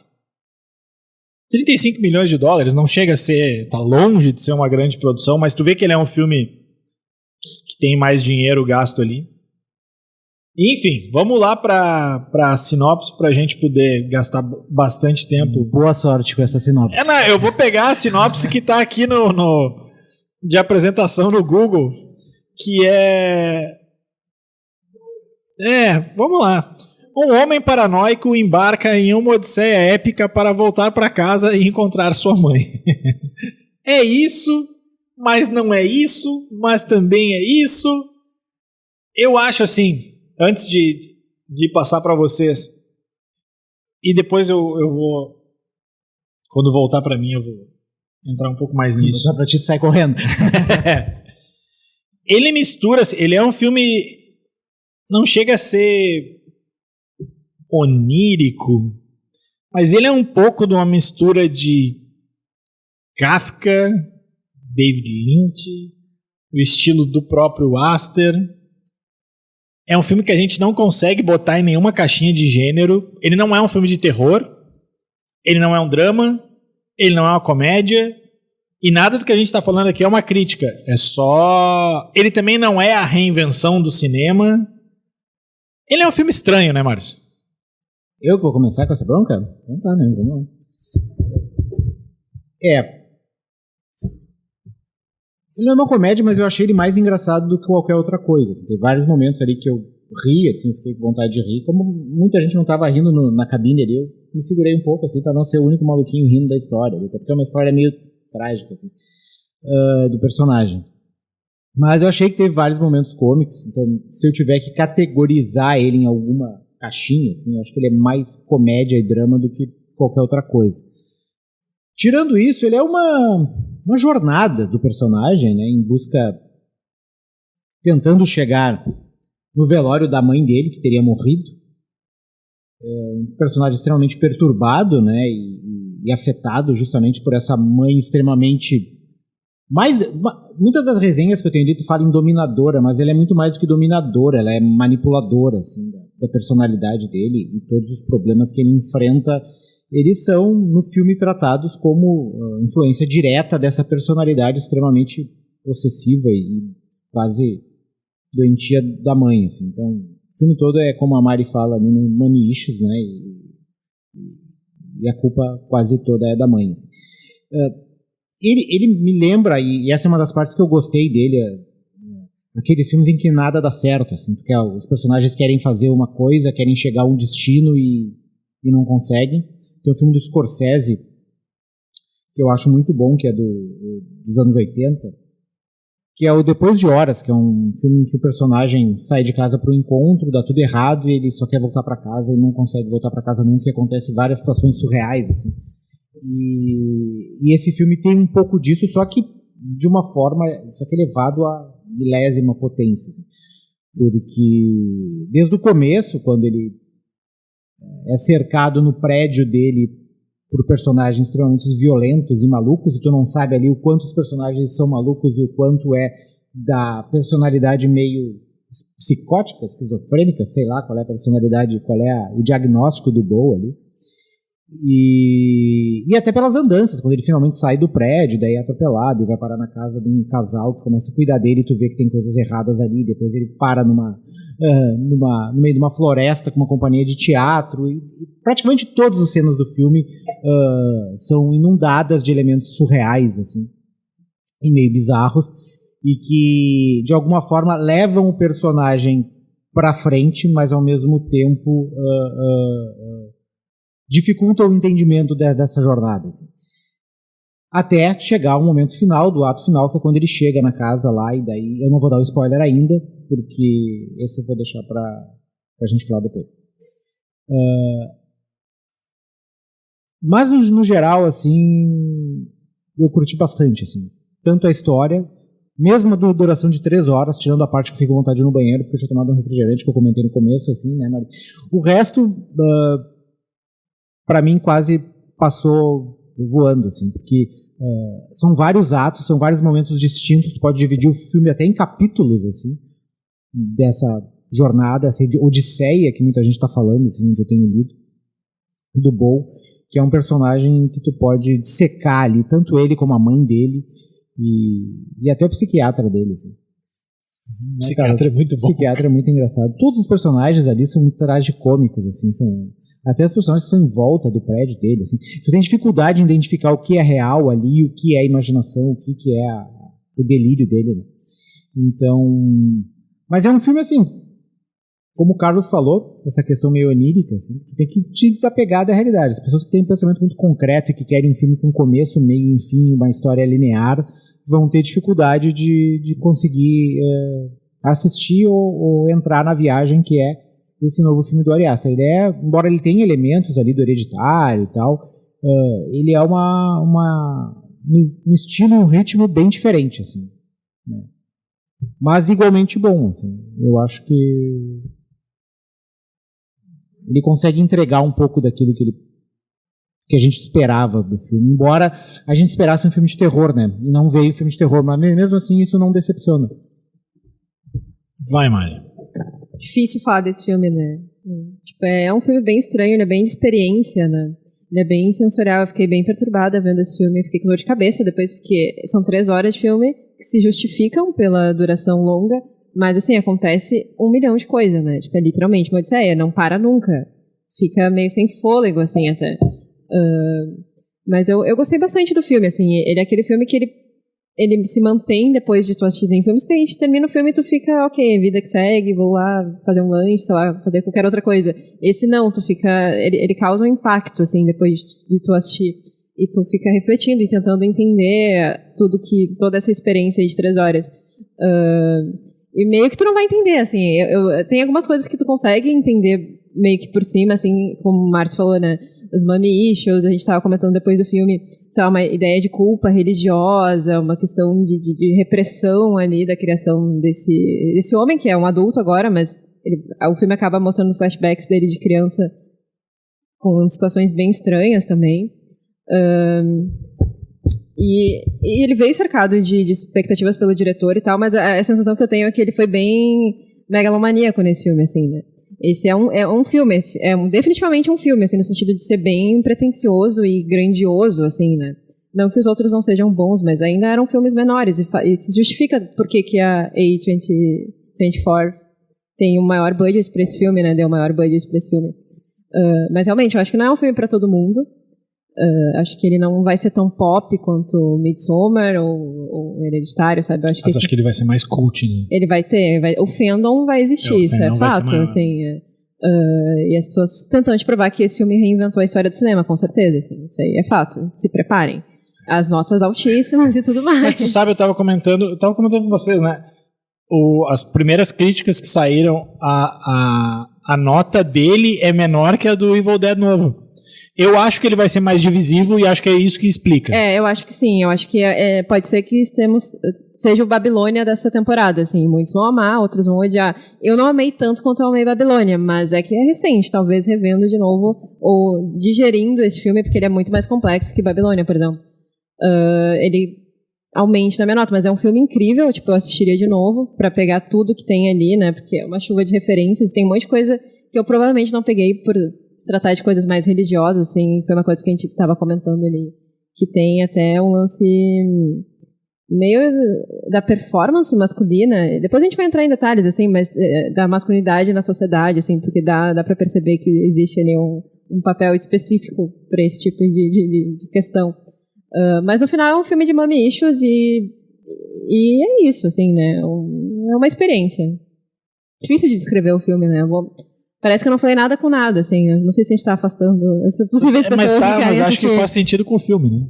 35 milhões de dólares, não chega a ser, tá longe de ser uma grande produção, mas tu vê que ele é um filme que tem mais dinheiro gasto ali. Enfim, vamos lá para a sinopse para a gente poder gastar bastante tempo. Boa sorte com essa sinopse. Eu vou pegar a sinopse que está aqui de apresentação no Google, que vamos lá. Um homem paranoico embarca em uma odisseia épica para voltar para casa e encontrar sua mãe. É isso, mas não é isso, mas também é isso. Eu acho assim... Antes de passar para vocês, e depois eu vou, quando voltar para mim, eu vou entrar um pouco mais nisso. Voltar para ti, tu sai correndo. Ele mistura, ele é um filme, não chega a ser onírico, mas ele é um pouco de uma mistura de Kafka, David Lynch, o estilo do próprio Aster. É um filme que a gente não consegue botar em nenhuma caixinha de gênero. Ele não é um filme de terror, ele não é um drama, ele não é uma comédia, e nada do que a gente está falando aqui é uma crítica. É só... Ele também não é a reinvenção do cinema. Ele é um filme estranho, né, Márcio? Eu que vou começar com essa bronca? Então tá, né? Vamos lá. Ele não é uma comédia, mas eu achei ele mais engraçado do que qualquer outra coisa. Tem vários momentos ali que eu ri, assim, eu fiquei com vontade de rir. Como muita gente não estava rindo na cabine ali, eu me segurei um pouco, assim, para não ser o único maluquinho rindo da história. Até porque é uma história meio trágica, assim, do personagem. Mas eu achei que teve vários momentos cômicos. Então, se eu tiver que categorizar ele em alguma caixinha, assim, eu acho que ele é mais comédia e drama do que qualquer outra coisa. Tirando isso, ele é uma jornada do personagem, né, em busca, tentando chegar no velório da mãe dele, que teria morrido. Um personagem extremamente perturbado, né, e afetado justamente por essa mãe extremamente... muitas das resenhas que eu tenho dito falam em dominadora, mas ela é muito mais do que dominadora, ela é manipuladora, assim, da personalidade dele, e todos os problemas que ele enfrenta, eles são, no filme, tratados como influência direta dessa personalidade extremamente possessiva e quase doentia da mãe, assim. Então, o filme todo é, como a Mari fala, mommy issues, né, e a culpa quase toda é da mãe, assim. Ele me lembra, e essa é uma das partes que eu gostei dele, aqueles filmes em que nada dá certo, assim, porque os personagens querem fazer uma coisa, querem chegar a um destino e não conseguem. Tem o filme do Scorsese, que eu acho muito bom, que é dos anos 80, que é o Depois de Horas, que é um filme em que o personagem sai de casa para o encontro, dá tudo errado e ele só quer voltar para casa e não consegue voltar para casa nunca, e acontece várias situações surreais, assim. E esse filme tem um pouco disso, só que de uma forma, só que elevado a milésima potência, assim. Porque desde o começo, quando ele é cercado no prédio dele por personagens extremamente violentos e malucos, e tu não sabe ali o quanto os personagens são malucos e o quanto é da personalidade meio psicótica, esquizofrênica, sei lá qual é a personalidade, qual é o diagnóstico do Bo ali. E até pelas andanças, quando ele finalmente sai do prédio, daí é atropelado e vai parar na casa de um casal que começa a cuidar dele, e tu vê que tem coisas erradas ali, depois ele para no meio de uma floresta com uma companhia de teatro, e praticamente todas as cenas do filme são inundadas de elementos surreais, assim, e meio bizarros, e que de alguma forma levam o personagem pra frente, mas ao mesmo tempo dificulta o entendimento dessa jornada, assim. Até chegar ao momento final, do ato final, que é quando ele chega na casa lá, e daí eu não vou dar o spoiler ainda, porque esse eu vou deixar pra gente falar depois. Mas no geral, assim, eu curti bastante, assim, tanto a história, mesmo a duração de 3 horas, tirando a parte que eu fico com vontade de ir no banheiro, porque eu tinha tomado um refrigerante, que eu comentei no começo, assim, né, Mari? O resto, pra mim, quase passou voando, assim, porque são vários atos, são vários momentos distintos, tu pode dividir o filme até em capítulos, assim, dessa jornada, essa odisseia que muita gente está falando, assim, onde eu tenho lido, do Bo, que é um personagem que tu pode dissecar ali, tanto ele como a mãe dele, e até o psiquiatra dele, assim. O psiquiatra é muito bom. O psiquiatra é muito engraçado. Todos os personagens ali são tragicômicos, assim, até os personagens que estão em volta do prédio dele, assim. Tu tem dificuldade em identificar o que é real ali, o que é imaginação, o que é o delírio dele, né? Então, mas é um filme, assim, como o Carlos falou, essa questão meio onírica, assim, tu tem que te desapegar da realidade. As pessoas que têm um pensamento muito concreto e que querem um filme com começo, meio e fim, uma história linear, vão ter dificuldade de conseguir assistir ou entrar na viagem que é esse novo filme do Ari Aster. Embora ele tenha elementos ali do Hereditário e tal, ele é um estilo, um ritmo bem diferente, assim, né? Mas igualmente bom, assim. Eu acho que ele consegue entregar um pouco daquilo que a gente esperava do filme, embora a gente esperasse um filme de terror, né? E não veio filme de terror, mas mesmo assim isso não decepciona. Vai, Mari. Difícil falar desse filme, né? Tipo, é um filme bem estranho, ele é bem de experiência, né? Ele é bem sensorial, eu fiquei bem perturbada vendo esse filme, fiquei com dor de cabeça depois, porque são 3 horas de filme que se justificam pela duração longa, mas assim, acontece 1 milhão de coisas, né? Tipo, é literalmente uma odisseia, não para nunca. Fica meio sem fôlego, assim, até. Mas eu gostei bastante do filme, assim, ele é aquele filme que ele se mantém depois de tu assistir. Tem filmes que a gente termina o filme e tu fica, ok, vida que segue, vou lá fazer um lanche, sei lá, fazer qualquer outra coisa. Esse não, tu fica, ele causa um impacto, assim, depois de tu assistir. E tu fica refletindo e tentando entender toda essa experiência de 3 horas. E meio que tu não vai entender, assim, tem algumas coisas que tu consegue entender meio que por cima, assim, como o Márcio falou, né? Os mommy issues, a gente estava comentando depois do filme, sei lá, uma ideia de culpa religiosa, uma questão de repressão ali da criação desse homem, que é um adulto agora, mas o filme acaba mostrando flashbacks dele de criança com situações bem estranhas também. E ele veio cercado de expectativas pelo diretor e tal, mas a sensação que eu tenho é que ele foi bem megalomaníaco nesse filme, assim, né? Esse é um filme, definitivamente um filme, assim, no sentido de ser bem pretensioso e grandioso, assim, né? Não que os outros não sejam bons, mas ainda eram filmes menores, e se justifica por que a A24 tem um maior budget para esse filme, né? Deu um maior budget para esse filme. Mas realmente, eu acho que não é um filme para todo mundo. Acho que ele não vai ser tão pop quanto Midsommar ou Hereditário, sabe? Acho que ele vai ser mais cult, né? Ele vai ter, o fandom vai existir, isso é fato, assim. E as pessoas tentando te provar que esse filme reinventou a história do cinema, com certeza, assim, isso aí é fato. Se preparem. As notas altíssimas e tudo mais. Mas tu sabe, eu tava comentando com vocês, né? As primeiras críticas que saíram, a nota dele é menor que a do Evil Dead novo. Eu acho que ele vai ser mais divisivo e acho que é isso que explica. Eu acho que sim. Eu acho que pode ser que seja o Babilônia dessa temporada, assim. Muitos vão amar, outros vão odiar. Eu não amei tanto quanto eu amei Babilônia, mas é que é recente. Talvez revendo de novo ou digerindo esse filme, porque ele é muito mais complexo que Babilônia, por exemplo. Ele aumente na minha nota, mas é um filme incrível. Tipo, eu assistiria de novo pra pegar tudo que tem ali, né? Porque é uma chuva de referências. Tem um monte de coisa que eu provavelmente não peguei por se tratar de coisas mais religiosas, assim. Foi uma coisa que a gente estava comentando ali, que tem até um lance meio da performance masculina. Depois a gente vai entrar em detalhes, assim, mas da masculinidade na sociedade, assim, porque dá para perceber que existe ali um papel específico para esse tipo de questão. Mas no final é um filme de mommy issues e é isso, assim, né? É uma experiência. Difícil de descrever o filme, né? Parece que eu não falei nada com nada, assim. Eu não sei se a gente tá afastando as possíveis pessoas que querem mas acho assistir. que faz sentido com o filme, né?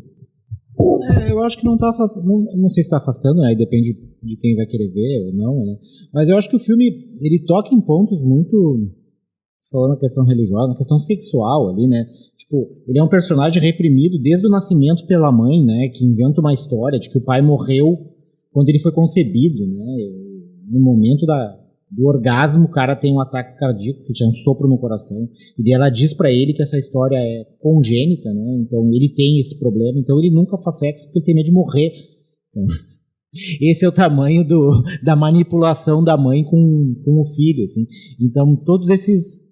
Eu acho que não tá afastando. Não sei se tá afastando, aí depende de quem vai querer ver ou não, né? Mas eu acho que o filme, ele toca em pontos muito... Falando na questão religiosa, na questão sexual ali, né? Tipo, ele é um personagem reprimido desde o nascimento pela mãe, né? Que inventa uma história de que o pai morreu quando ele foi concebido, né? No momento do orgasmo, o cara tem um ataque cardíaco, que tinha um sopro no coração, e daí ela diz pra ele que essa história é congênita, né? Então ele tem esse problema, então ele nunca faz sexo porque ele tem medo de morrer. Então, esse é o tamanho da manipulação da mãe com o filho, assim. Então todos esses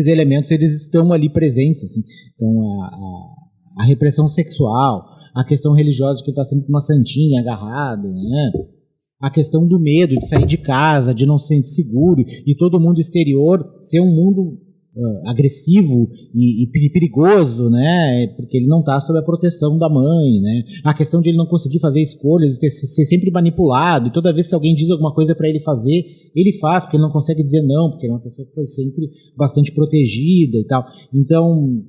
elementos, eles estão ali presentes, assim. Então a repressão sexual, a questão religiosa de que ele tá sempre com uma santinha agarrado, né? A questão do medo de sair de casa, de não se sentir seguro, e todo mundo exterior ser um mundo agressivo e perigoso, né? Porque ele não está sob a proteção da mãe, né? A questão de ele não conseguir fazer escolhas, ser sempre manipulado, e toda vez que alguém diz alguma coisa para ele fazer, ele faz, porque ele não consegue dizer não, porque ele é uma pessoa que foi sempre bastante protegida e tal. Então,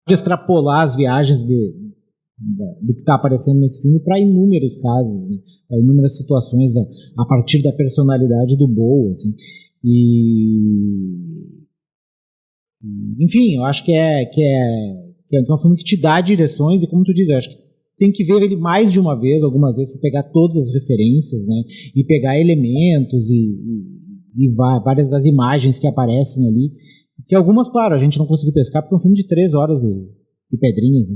de extrapolar as viagens do que está aparecendo nesse filme para inúmeros casos, né? Para inúmeras situações a partir da personalidade do Bo, assim. Enfim, eu acho que é um filme que te dá direções, e como tu diz, eu acho que tem que ver ele mais de uma vez, algumas vezes, para pegar todas as referências, né? E pegar elementos e várias das imagens que aparecem ali, que algumas, claro, a gente não conseguiu pescar porque é um filme de 3 horas e pedrinhas, né?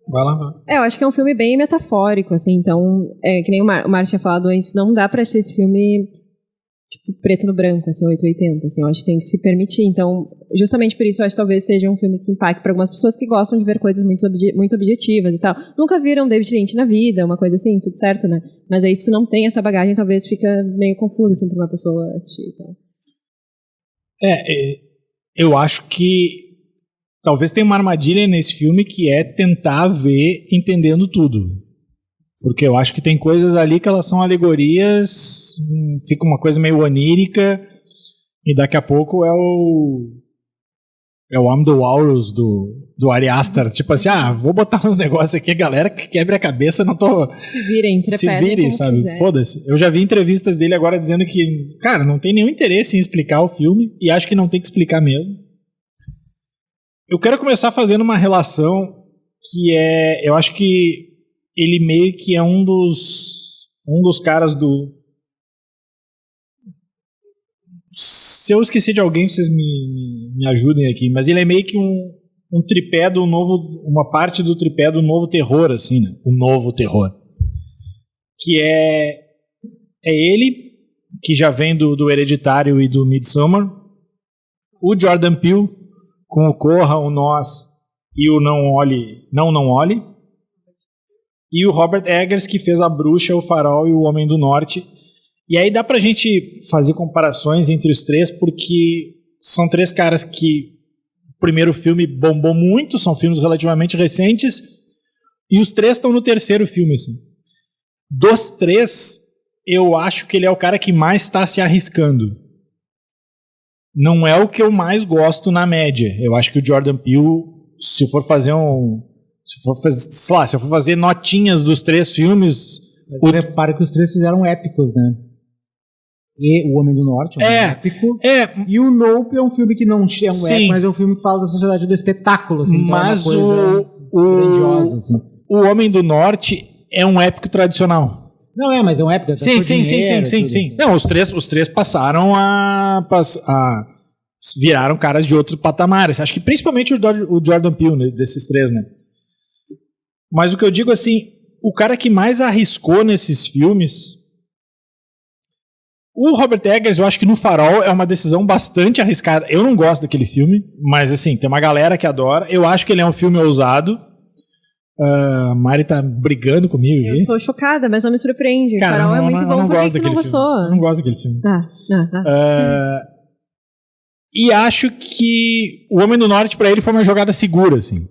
Vai lá. Eu acho que é um filme bem metafórico, assim, então, que nem o Mário tinha falado antes, não dá pra assistir esse filme tipo, preto no branco, assim, 880, assim, eu acho que tem que se permitir. Então, justamente por isso, eu acho que talvez seja um filme que impacte para algumas pessoas que gostam de ver coisas muito objetivas e tal. Nunca viram David Lynch na vida, uma coisa assim, tudo certo, né? Mas aí, se tu não tem essa bagagem, talvez fica meio confuso, assim, pra uma pessoa assistir e tal. Eu acho que talvez tenha uma armadilha nesse filme que é tentar ver entendendo tudo. Porque eu acho que tem coisas ali que elas são alegorias, fica uma coisa meio onírica, e daqui a pouco é o I'm the Walrus do Ari Aster. Tipo assim, vou botar uns negócios aqui, galera, que quebre a cabeça, não tô... Se virem, sabe? Quiser. Foda-se. Eu já vi entrevistas dele agora dizendo que, cara, não tem nenhum interesse em explicar o filme, e acho que não tem que explicar mesmo. Eu quero começar fazendo uma relação que eu acho que ele meio que é um dos caras do... Se eu esquecer de alguém, vocês me ajudem aqui, mas ele é meio que um tripé do novo... Uma parte do tripé do novo terror, assim, né? O novo terror. Que é ele, que já vem do Hereditário e do Midsommar. O Jordan Peele, com o Corra, o Nós e o Não Olhe. E o Robert Eggers, que fez A Bruxa, O Farol e O Homem do Norte. E aí dá pra gente fazer comparações entre os três, porque são 3 caras que o primeiro filme bombou muito, são filmes relativamente recentes, e os 3 estão no terceiro filme, assim. Dos 3, eu acho que ele é o cara que mais está se arriscando. Não é o que eu mais gosto na média. Eu acho que o Jordan Peele, se eu for fazer notinhas dos 3 filmes... Repara que os 3 fizeram épicos, né? E O Homem do Norte é um épico. E o Nope é um filme que não é um épico, mas é um filme que fala da sociedade do espetáculo, assim, mas que é uma coisa grandiosa, assim. O Homem do Norte é um épico tradicional. Não mas é um épico. Sim. Não, os três passaram viraram caras de outro patamar. Acho que principalmente o Jordan Peele, né, desses três, né? Mas o que eu digo assim, o cara que mais arriscou nesses filmes... O Robert Eggers, eu acho que no Farol é uma decisão bastante arriscada. Eu não gosto daquele filme, mas assim, tem uma galera que adora. Eu acho que ele é um filme ousado. A Mari tá brigando comigo. Eu sou chocada, mas não me surpreende. Cara, o Farol é muito bom, por que tu não gostou? Eu não gosto daquele filme. E acho que O Homem do Norte, pra ele, foi uma jogada segura, assim.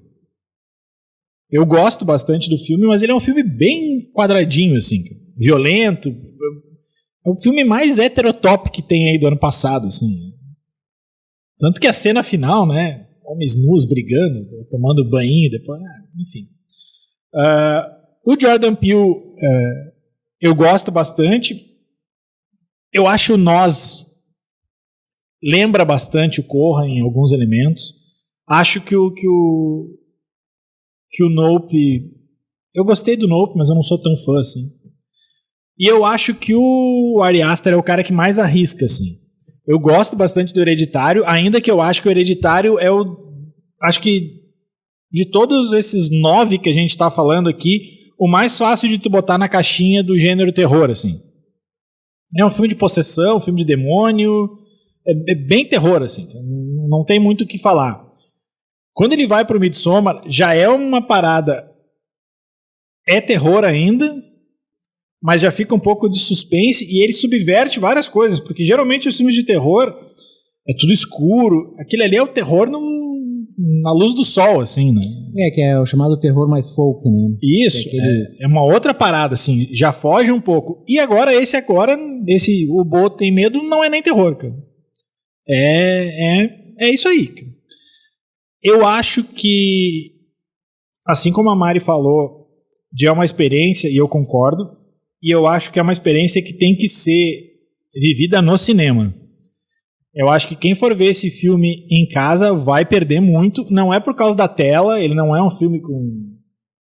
Eu gosto bastante do filme, mas ele é um filme bem quadradinho, assim. Violento. É o filme mais heterotop que tem aí do ano passado, assim. Tanto que a cena final, né? Homens nus brigando, tomando banho, depois... enfim. O Jordan Peele, eu gosto bastante. Eu acho o Nós lembra bastante o Corra em alguns elementos. Acho que o Nope... Eu gostei do Nope, mas eu não sou tão fã, assim. E eu acho que o Ari Aster é o cara que mais arrisca, assim. Eu gosto bastante do Hereditário, ainda que eu acho que o Hereditário é acho que de todos esses 9 que a gente tá falando aqui, o mais fácil de tu botar na caixinha do gênero terror, assim. É um filme de possessão, um filme de demônio, é bem terror, assim. Não tem muito o que falar. Quando ele vai pro Midsommar, já é uma parada... É terror ainda... mas já fica um pouco de suspense e ele subverte várias coisas, porque geralmente os filmes de terror é tudo escuro, aquele ali é o terror na luz do sol, assim, né? Que é o chamado terror mais folk, né? Isso, é uma outra parada, assim, já foge um pouco. E agora, esse O Bo Tem Medo não é nem terror, cara. É isso aí, cara. Eu acho que, assim como a Mari falou, de é uma experiência, e eu concordo, e eu acho que é uma experiência que tem que ser vivida no cinema. Eu acho que quem for ver esse filme em casa vai perder muito. Não é por causa da tela, ele não é um filme com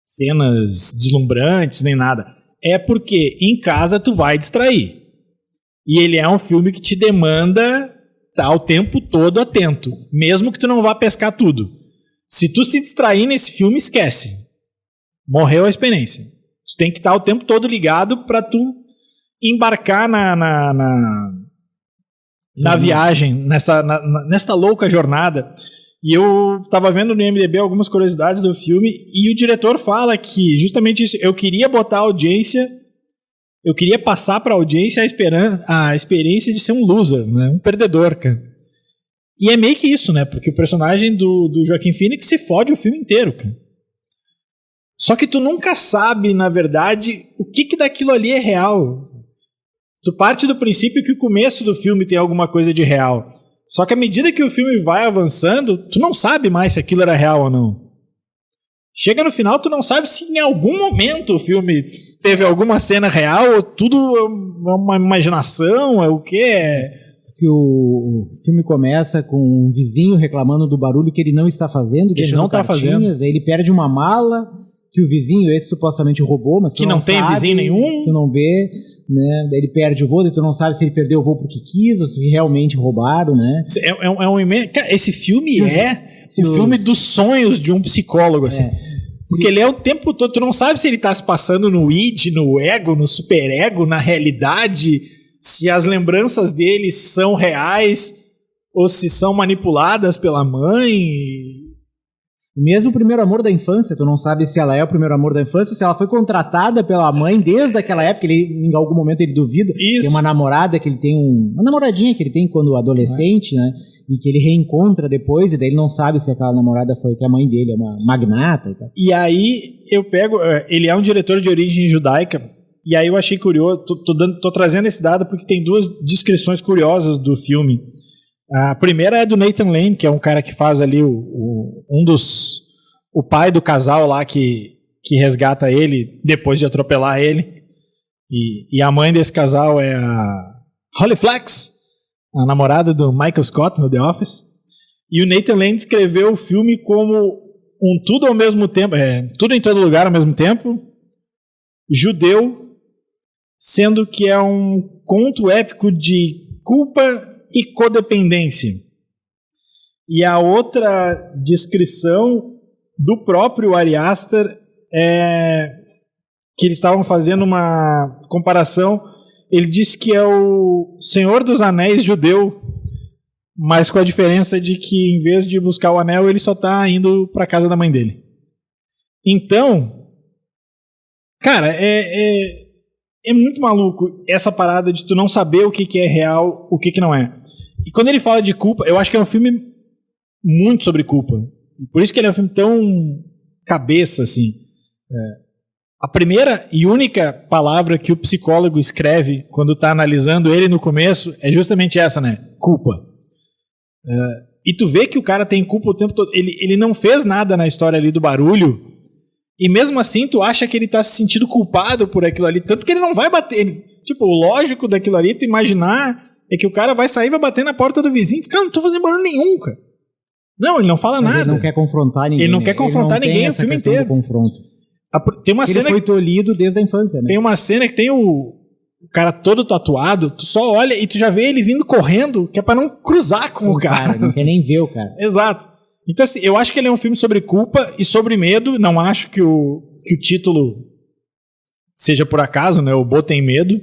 cenas deslumbrantes nem nada. É porque em casa tu vai distrair. E ele é um filme que te demanda estar o tempo todo atento, mesmo que tu não vá pescar tudo. Se tu se distrair nesse filme, esquece. Morreu a experiência. Tu tem que estar o tempo todo ligado para tu embarcar na viagem, nessa louca jornada. E eu estava vendo no IMDb algumas curiosidades do filme e o diretor fala que justamente isso, eu queria botar a audiência, eu queria passar para a audiência a experiência de ser um loser, né? Um perdedor, cara. E é meio que isso, né? Porque o personagem do Joaquin Phoenix se fode o filme inteiro, cara. Só que tu nunca sabe, na verdade, o que daquilo ali é real. Tu parte do princípio que o começo do filme tem alguma coisa de real. Só que à medida que o filme vai avançando, tu não sabe mais se aquilo era real ou não. Chega no final, tu não sabe se em algum momento o filme teve alguma cena real ou tudo é uma imaginação, é o quê? Que o filme começa com um vizinho reclamando do barulho que ele não está fazendo. Que ele não está fazendo. Daí ele perde uma mala... que o vizinho, esse supostamente roubou, mas tu que não tem sabe, vizinho nenhum. Tu não vê, né? Daí ele perde o voo, daí tu não sabe se ele perdeu o voo porque quis ou se realmente roubaram, né? Cara, esse filme o filme dos sonhos de um psicólogo, assim. Porque ele é o tempo todo, tu não sabe se ele tá se passando no id, no ego, no superego, na realidade, se as lembranças dele são reais ou se são manipuladas pela mãe. Mesmo o primeiro amor da infância, tu não sabe se ela é o primeiro amor da infância, se ela foi contratada pela mãe desde aquela época, em algum momento ele duvida. Isso. Tem uma namorada que ele tem uma namoradinha que ele tem quando adolescente, né? E que ele reencontra depois, e daí ele não sabe se aquela namorada foi que a mãe dele é uma magnata e tal. E aí eu pego, ele é um diretor de origem judaica, e aí eu achei curioso, tô trazendo esse dado porque tem duas descrições curiosas do filme. A primeira é do Nathan Lane, que é um cara que faz ali o pai do casal lá que resgata ele depois de atropelar ele. E a mãe desse casal é Holly Flex, a namorada do Michael Scott no The Office. E o Nathan Lane descreveu o filme como um tudo ao mesmo tempo, tudo em todo lugar ao mesmo tempo, judeu, sendo que é um conto épico de culpa e codependência. E a outra descrição do próprio Ari Aster é que eles estavam fazendo uma comparação. Ele disse que é o Senhor dos Anéis judeu, mas com a diferença de que, em vez de buscar o anel, ele só está indo para a casa da mãe dele. Então, cara, é muito maluco essa parada de tu não saber o que é real, o que não é. E quando ele fala de culpa, eu acho que é um filme muito sobre culpa. Por isso que ele é um filme tão cabeça, assim. A primeira e única palavra que o psicólogo escreve quando está analisando ele no começo é justamente essa, né? Culpa. E tu vê que o cara tem culpa o tempo todo. Ele não fez nada na história ali do barulho, e mesmo assim tu acha que ele tá se sentindo culpado por aquilo ali, tanto que ele não vai bater. Tipo, o lógico daquilo ali, tu imaginar, é que o cara vai sair e vai bater na porta do vizinho. Cara, não tô fazendo barulho nenhum, cara. Não, ele não fala nada. Ele não quer confrontar ninguém. Ele não quer confrontar ninguém o filme inteiro. Tem uma cena ele foi tolhido desde a infância, né? Tem uma cena que tem o cara todo tatuado, tu só olha e tu já vê ele vindo correndo, que é pra não cruzar com o cara. Não quer nem ver o cara. Exato. Então, assim, eu acho que ele é um filme sobre culpa e sobre medo. Não acho que o título seja por acaso, né? O Bo Tem Medo.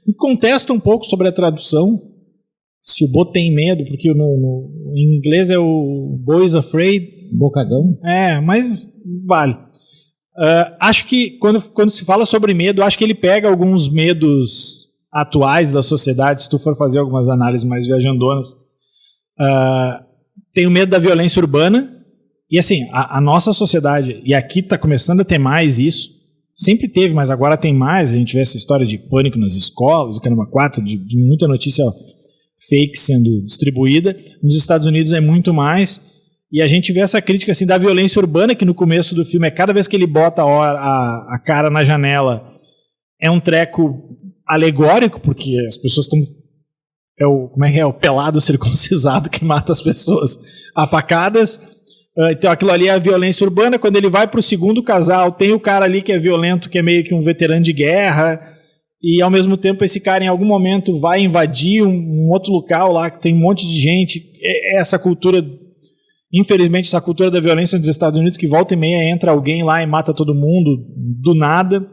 Me contesta um pouco sobre a tradução. Se o Bo tem medo, porque em inglês é o Bo is Afraid. Bocagão? Mas vale. Acho que quando se fala sobre medo, acho que ele pega alguns medos atuais da sociedade, se tu for fazer algumas análises mais viajandonas. Tem o medo da violência urbana, e assim, a nossa sociedade, e aqui está começando a ter mais isso, sempre teve, mas agora tem mais. A gente vê essa história de pânico nas escolas, o caramba 4, de muita notícia fake sendo distribuída. Nos Estados Unidos é muito mais. E a gente vê essa crítica assim, da violência urbana, que no começo do filme, cada vez que ele bota a cara na janela, é um treco alegórico, porque as pessoas estão... como é que é? O pelado circuncisado que mata as pessoas a facadas. Então aquilo ali é a violência urbana. Quando ele vai pro segundo casal, tem o cara ali que é violento, que é meio que um veterano de guerra, e ao mesmo tempo esse cara em algum momento vai invadir um outro local lá que tem um monte de gente. Essa cultura... Infelizmente, essa cultura da violência nos Estados Unidos, que volta e meia entra alguém lá e mata todo mundo do nada.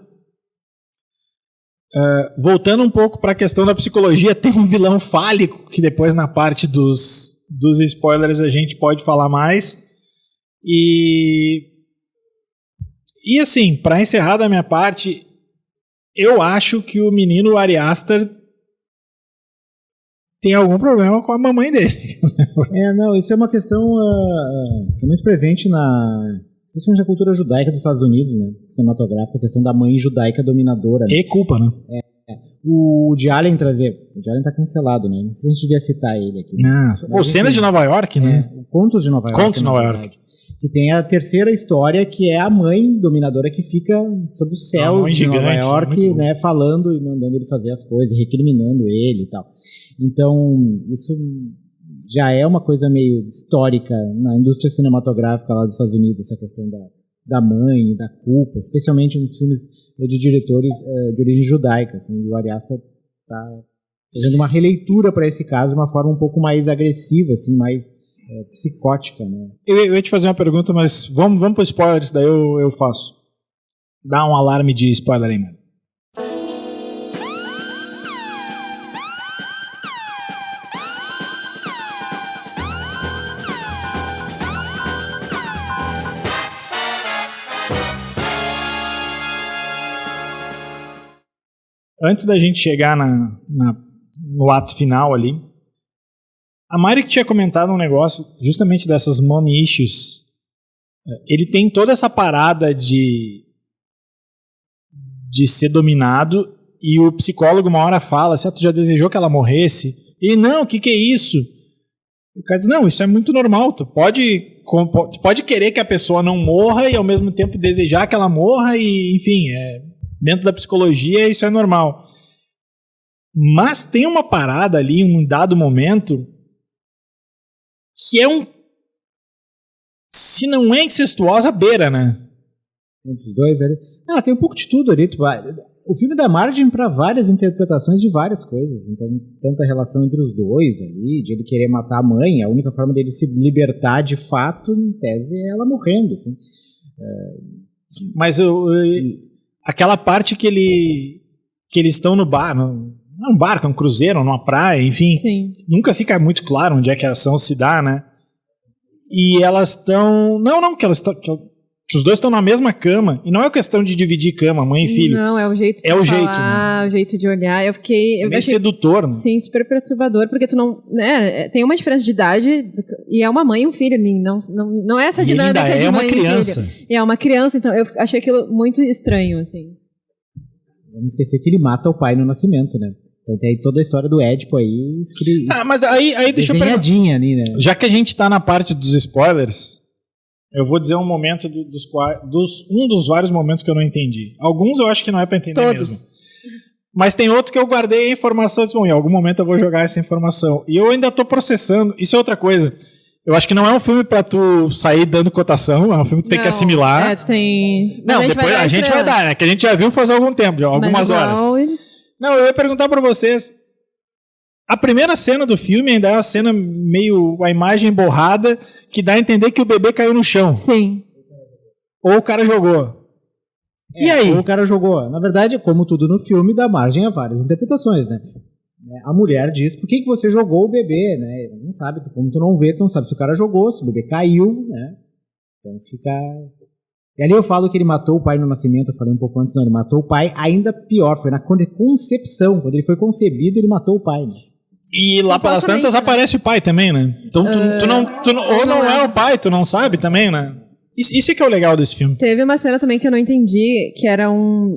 Voltando um pouco para a questão da psicologia, tem um vilão fálico, que depois na parte dos spoilers a gente pode falar mais. E assim, para encerrar da minha parte, eu acho que o menino Ari Aster tem algum problema com a mamãe dele. Não, isso é uma questão que é muito presente principalmente na cultura judaica dos Estados Unidos, né? Cinematográfica, a questão da mãe judaica dominadora. Né? E culpa, né? O Woody Allen tá cancelado, né? Não sei se a gente devia citar ele aqui. Ou Cenas de Nova York, né? Contos de Nova York. Contos de Nova York. Que tem a terceira história, que é a mãe dominadora que fica sobre os céus de Nova York, né, falando e mandando ele fazer as coisas, recriminando ele e tal. Então, isso já é uma coisa meio histórica na indústria cinematográfica lá dos Estados Unidos, essa questão da mãe e da culpa, especialmente nos filmes de diretores de origem judaica. Assim, e o Ari Aster está fazendo uma releitura para esse caso de uma forma um pouco mais agressiva, assim, mais psicótica, né? Eu ia te fazer uma pergunta, mas vamos para os spoilers, daí eu faço. Dá um alarme de spoiler aí, mano. Antes da gente chegar no ato final ali, a Mari que tinha comentado um negócio justamente dessas mommy issues. Ele tem toda essa parada de ser dominado, e o psicólogo uma hora fala assim, tu já desejou que ela morresse? Ele, não, o que é isso? O cara diz, não, isso é muito normal, tu pode querer que a pessoa não morra e ao mesmo tempo desejar que ela morra, e enfim, dentro da psicologia isso é normal. Mas tem uma parada ali, um dado momento, que é se não é incestuosa, beira, né? Entre os dois ali. Tem um pouco de tudo ali. O filme dá margem para várias interpretações de várias coisas. Então, tanto a relação entre os dois ali, de ele querer matar a mãe, a única forma dele se libertar de fato, em tese, é ela morrendo, assim. Mas aquela parte que eles estão no bar, não é um barco, é um cruzeiro, numa praia, enfim. Sim. Nunca fica muito claro onde é que a ação se dá, né? E elas estão... Não, que elas estão... Que os dois estão na mesma cama. E não é questão de dividir cama, mãe e filho. Não, é o jeito de falar, né? O jeito de olhar. Eu meio achei, sedutor, né? Sim, super perturbador, porque tu não... Né, tem uma diferença de idade e é uma mãe e um filho. Não é essa dinâmica ainda de é mãe uma criança. E filho. E é uma criança, então eu achei aquilo muito estranho, assim. Vamos esquecer que ele mata o pai no nascimento, né? Então tem aí toda a história do Édipo aí. Mas aí deixa eu perguntar. Ali, né? Já que a gente tá na parte dos spoilers, eu vou dizer um momento um dos vários momentos que eu não entendi. Alguns eu acho que não é pra entender Todos. mesmo. Mas tem outro que eu guardei a informação e disse, bom, em algum momento eu vou jogar essa informação. E eu ainda tô processando. Isso é outra coisa. Eu acho que não é um filme pra tu sair dando cotação, é um filme que tu tem que assimilar. Tu tem... Não, depois a gente vai dar, né? Que a gente já viu faz algum tempo, já, algumas horas. Não, eu ia perguntar pra vocês. A primeira cena do filme ainda é uma cena meio... a imagem borrada, que dá a entender que o bebê caiu no chão. Sim. Ou o cara jogou. E aí? Ou o cara jogou. Na verdade, como tudo no filme, dá margem a várias interpretações, né? A mulher diz, por que você jogou o bebê, né? Não sabe, como tu não vê, tu não sabe se o cara jogou, se o bebê caiu, né? Então fica... E ali eu falo que ele matou o pai no nascimento, eu falei um pouco antes, não, ele matou o pai ainda pior, foi na concepção, quando ele foi concebido, ele matou o pai, né? E lá pelas tantas aparece o pai também, né? Então ou não é o pai, tu não sabe também, né? Isso é que é o legal desse filme. Teve uma cena também que eu não entendi, que era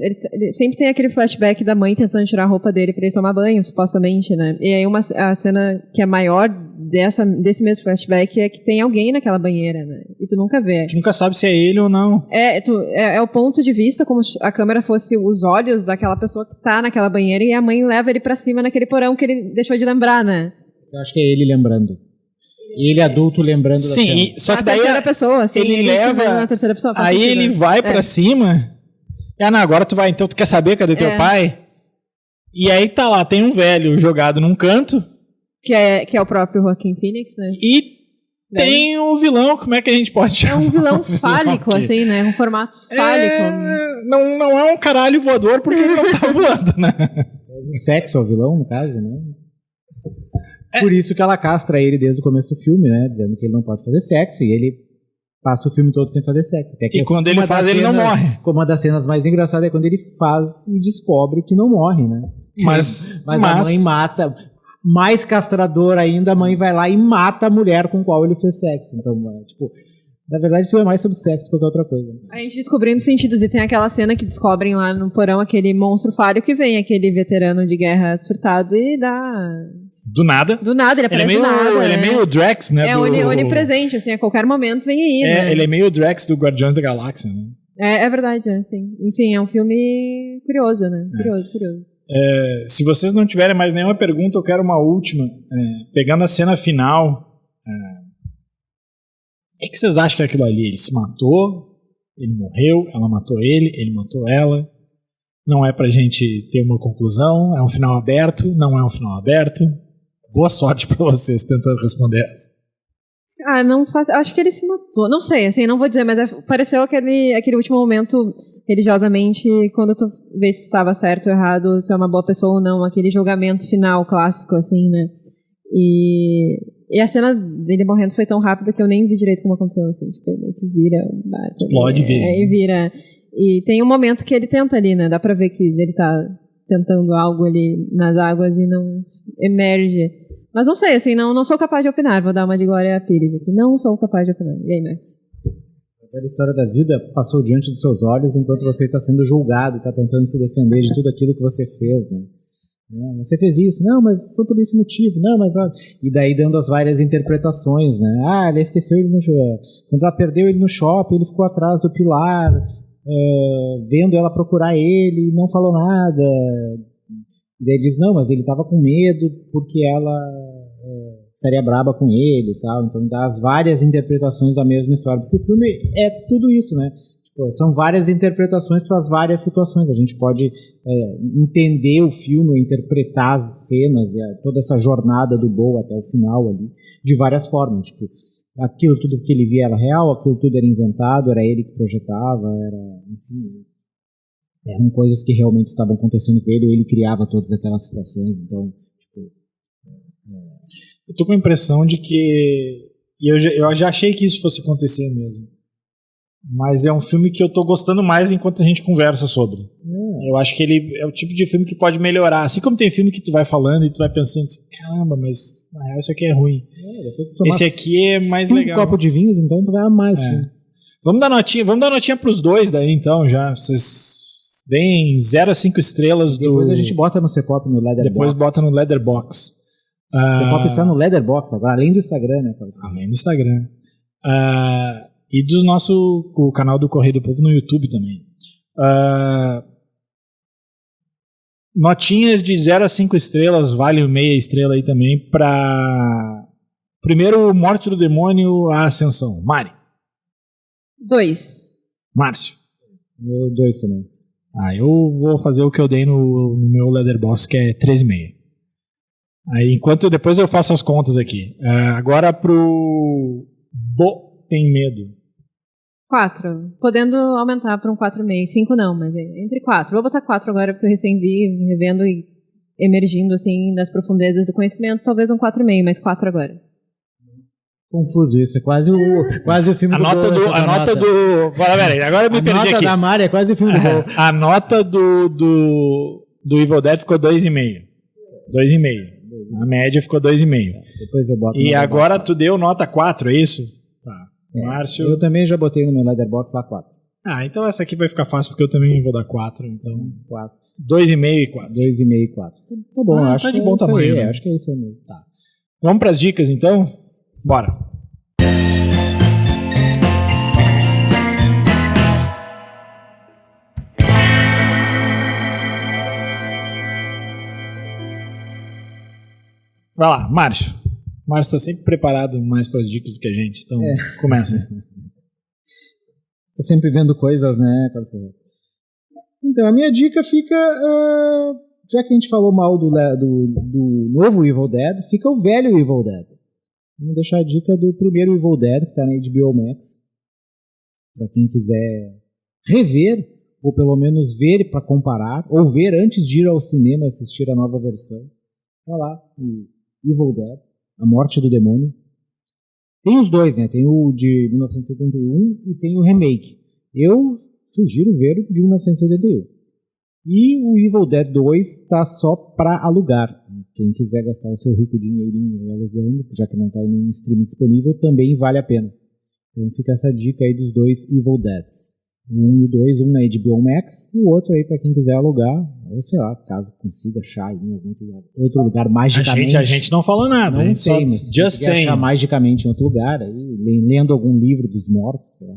ele sempre tem aquele flashback da mãe tentando tirar a roupa dele pra ele tomar banho, supostamente, né? E aí a cena que é maior desse mesmo flashback é que tem alguém naquela banheira, né? E tu nunca vê. Tu nunca sabe se é ele ou não. É o ponto de vista, como se a câmera fosse os olhos daquela pessoa que tá naquela banheira e a mãe leva ele pra cima naquele porão que ele deixou de lembrar, né? Eu acho que é ele lembrando. Ele adulto lembrando da cena. Sim, só que daí terceira pessoa, assim, ele leva na terceira pessoa. Aí sentido, ele vai pra cima. Agora tu vai, então tu quer saber cadê teu pai? E aí tá lá, tem um velho jogado num canto. Que é o próprio Joaquin Phoenix, né? E tem o vilão, como é que a gente pode chamar? É um vilão fálico, assim, né? Um formato fálico. Não é um caralho voador porque ele não tá voando, né? O sexo é o vilão, no caso, né? Por isso que ela castra ele desde o começo do filme, né? Dizendo que ele não pode fazer sexo e ele passa o filme todo sem fazer sexo. E quando ele faz, ele não morre. Uma das cenas mais engraçadas é quando ele faz e descobre que não morre, né? Mas a mãe mata. Mais castrador ainda, a mãe vai lá e mata a mulher com qual ele fez sexo. Então, tipo, na verdade isso é mais sobre sexo do que qualquer outra coisa. A gente descobrindo sentidos, e tem aquela cena que descobrem lá no porão aquele monstro fálico que vem, aquele veterano de guerra surtado e dá... Do nada, ele aparece do nada. Ele é meio Drax, né? É onipresente, assim, a qualquer momento vem aí, né? Ele é meio Drax do Guardiões da Galáxia, né? É verdade, assim. Enfim, é um filme curioso, né? Curioso. Se vocês não tiverem mais nenhuma pergunta, eu quero uma última. Pegando a cena final, o que vocês acham que é aquilo ali? Ele se matou? Ele morreu? Ela matou ele matou ela? Não é pra gente ter uma conclusão? É um final aberto? Não é um final aberto? Boa sorte pra vocês tentando responder essa. Não faço. Acho que ele se matou. Não sei, assim, não vou dizer, mas pareceu aquele último momento, religiosamente, quando tu vê se estava certo ou errado, se é uma boa pessoa ou não, aquele julgamento final clássico, assim, né? E a cena dele morrendo foi tão rápida que eu nem vi direito como aconteceu, assim, tipo, ele meio que vira um barco. Explode, vira. E vira. E tem um momento que ele tenta ali, né? Dá pra ver que ele tá tentando algo ali nas águas e não emerge. Mas não sei, assim, não sou capaz de opinar. Vou dar uma de Glória Pires aqui. Não sou capaz de opinar. E aí, Messi? A história da vida passou diante dos seus olhos enquanto você está sendo julgado, está tentando se defender de tudo aquilo que você fez, né? Você fez isso, não, mas foi por esse motivo, não, mas... E daí dando as várias interpretações, né? Ela esqueceu ele no shopping. Quando ela perdeu ele no shopping, ele ficou atrás do pilar, vendo ela procurar ele, não falou nada. E daí ele diz, não, mas ele tava com medo porque ela estaria braba com ele e tal. Então dá as várias interpretações da mesma história. Porque o filme é tudo isso, né? Tipo, são várias interpretações para as várias situações. A gente pode entender o filme, interpretar as cenas, toda essa jornada do Bo até o final ali, de várias formas. Tipo, aquilo tudo que ele via era real, aquilo tudo era inventado, era ele que projetava, enfim, eram coisas que realmente estavam acontecendo com ele, ou ele criava todas aquelas situações. Então, tipo, eu tô com a impressão de que eu já achei que isso fosse acontecer mesmo, mas é um filme que eu tô gostando mais enquanto a gente conversa sobre. Eu acho que ele é o tipo de filme que pode melhorar, assim como tem filme que tu vai falando e tu vai pensando assim, caramba, mas na real isso aqui é ruim. Esse aqui é mais legal. 5 copos de vinhos, então tu vai amar esse filme. Vamos dar notinha pros dois daí então, já. Vocês deem 0 a 5 estrelas. Depois a gente bota no Cepop no Letterboxd. Depois bota no Letterboxd. Cepop está no Letterboxd agora, além do Instagram, né? Além do Instagram. E do o canal do Correio do Povo no YouTube também. Notinhas de 0 a 5 estrelas, vale meia estrela aí também pra... Primeiro, Morte do Demônio, A Ascensão. Mari. 2. Márcio. Eu 2 também. Eu vou fazer o que eu dei no meu Letterboxd, que é 13,5. Aí, depois eu faço as contas aqui. Agora pro Tem Medo. 4. Podendo aumentar para um 4,5. 5 não, mas entre 4. Vou botar 4 agora porque eu recém vi, revendo e emergindo assim das profundezas do conhecimento. Talvez um 4,5, mas 4 agora. Confuso isso, é quase o filme a nota do... Peraí, agora eu me perdi aqui. A nota da Mari é quase o filme do Bo. A nota do Evil Dead ficou 2,5. 2,5. A média ficou 2,5. Depois eu boto. E agora tu deu nota 4, é isso? Tá. Márcio. Eu também já botei no meu Letterboxd lá 4. Então essa aqui vai ficar fácil porque eu também vou dar 4. Então 4. 2,5 e 4. 2,5 e 4. Tá bom, acho tá de que bom tamanho. Aí, né? acho que é isso aí mesmo. Tá. Vamos pras dicas então? Bora. Vai lá, Márcio. Márcio está sempre preparado mais para as dicas do que a gente, então começa. Tô sempre vendo coisas, né? Então, a minha dica fica... já que a gente falou mal do novo Evil Dead, fica o velho Evil Dead. Vamos deixar a dica do primeiro Evil Dead, que está na HBO Max. Para quem quiser rever, ou pelo menos ver para comparar, ou ver antes de ir ao cinema assistir a nova versão. Tá lá, o Evil Dead, A Morte do Demônio. Tem os dois, né? Tem o de 1981 e tem o remake. Eu sugiro ver o de 1981. E o Evil Dead 2 está só para alugar. Quem quiser gastar o seu rico dinheirinho aí alugando, já que não está em nenhum streaming disponível, também vale a pena. Então fica essa dica aí dos dois Evil Deads. Um e o 2, um na HBO Max e o outro aí para quem quiser alugar, ou sei lá, caso consiga achar em algum outro lugar magicamente. A gente não falou nada, não sei, mas just saying. Achar magicamente em outro lugar, aí, lendo algum livro dos mortos, sei lá.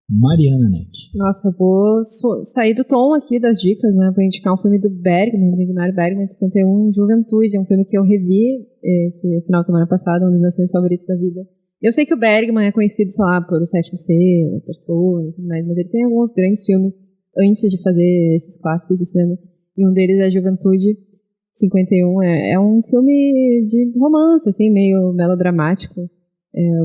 Mariana Neck. Nossa, eu vou sair do tom aqui das dicas, né? Pra indicar um filme do Bergman, do Ingmar Bergman, de 51, Juventude. É um filme que eu revi esse final de semana passado, um dos meus filmes favoritos da vida. Eu sei que o Bergman é conhecido, sei lá, por O Sétimo Selo, Persona e tudo mais, mas ele tem alguns grandes filmes antes de fazer esses clássicos do cinema. E um deles é Juventude, 51. É um filme de romance, assim, meio melodramático. É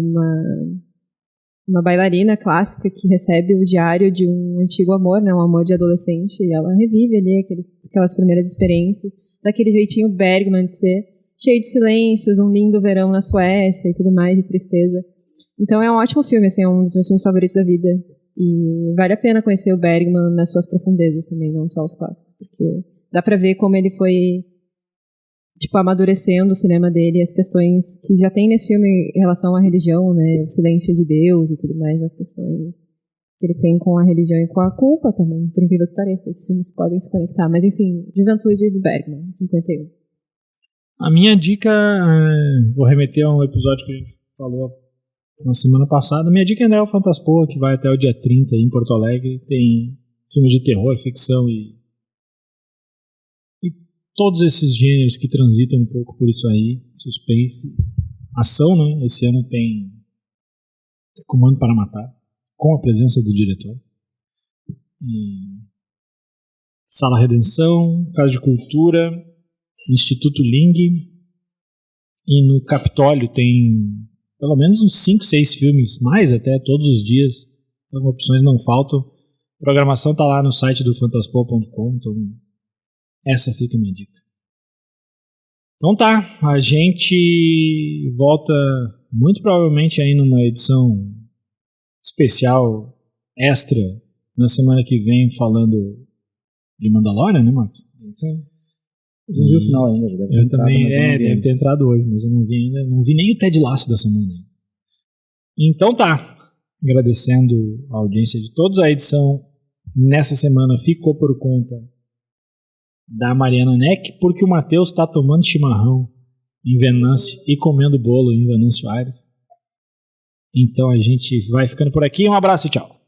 uma bailarina clássica que recebe o diário de um antigo amor, né, um amor de adolescente, e ela revive ali aquelas primeiras experiências, daquele jeitinho Bergman de ser, cheio de silêncios, um lindo verão na Suécia e tudo mais, de tristeza. Então é um ótimo filme, assim, é um dos meus filmes favoritos da vida, e vale a pena conhecer o Bergman nas suas profundezas também, não só os clássicos, porque dá pra ver como ele foi amadurecendo o cinema dele, as questões que já tem nesse filme em relação à religião, né, o silêncio de Deus e tudo mais, as questões que ele tem com a religião e com a culpa também, por incrível que pareça, esses filmes podem se conectar, mas enfim, Juventude do Bergman, 51. A minha dica, vou remeter a um episódio que a gente falou na semana passada, a minha dica ainda é o Fantaspoa, que vai até o dia 30 em Porto Alegre, tem filmes de terror, ficção e todos esses gêneros que transitam um pouco por isso aí, suspense, ação, né? Esse ano tem Comando para Matar, com a presença do diretor. E Sala Redenção, Casa de Cultura, Instituto Ling, e no Capitólio tem pelo menos uns 5, 6 filmes, mais até, todos os dias. Então opções não faltam. A programação tá lá no site do fantaspol.com, então essa fica a minha dica. Então tá, a gente volta muito provavelmente aí numa edição especial, extra, na semana que vem, falando de Mandalorian, né, Marcos? Não vi o final ainda. Eu também, deve ter entrado hoje, mas eu não vi ainda, não vi nem o Ted Lasso da semana. Então tá, agradecendo a audiência de todos, a edição nessa semana ficou por conta da Mariana Neck, porque o Matheus está tomando chimarrão em Venâncio e comendo bolo em Venâncio Aires. Então a gente vai ficando por aqui, um abraço e tchau.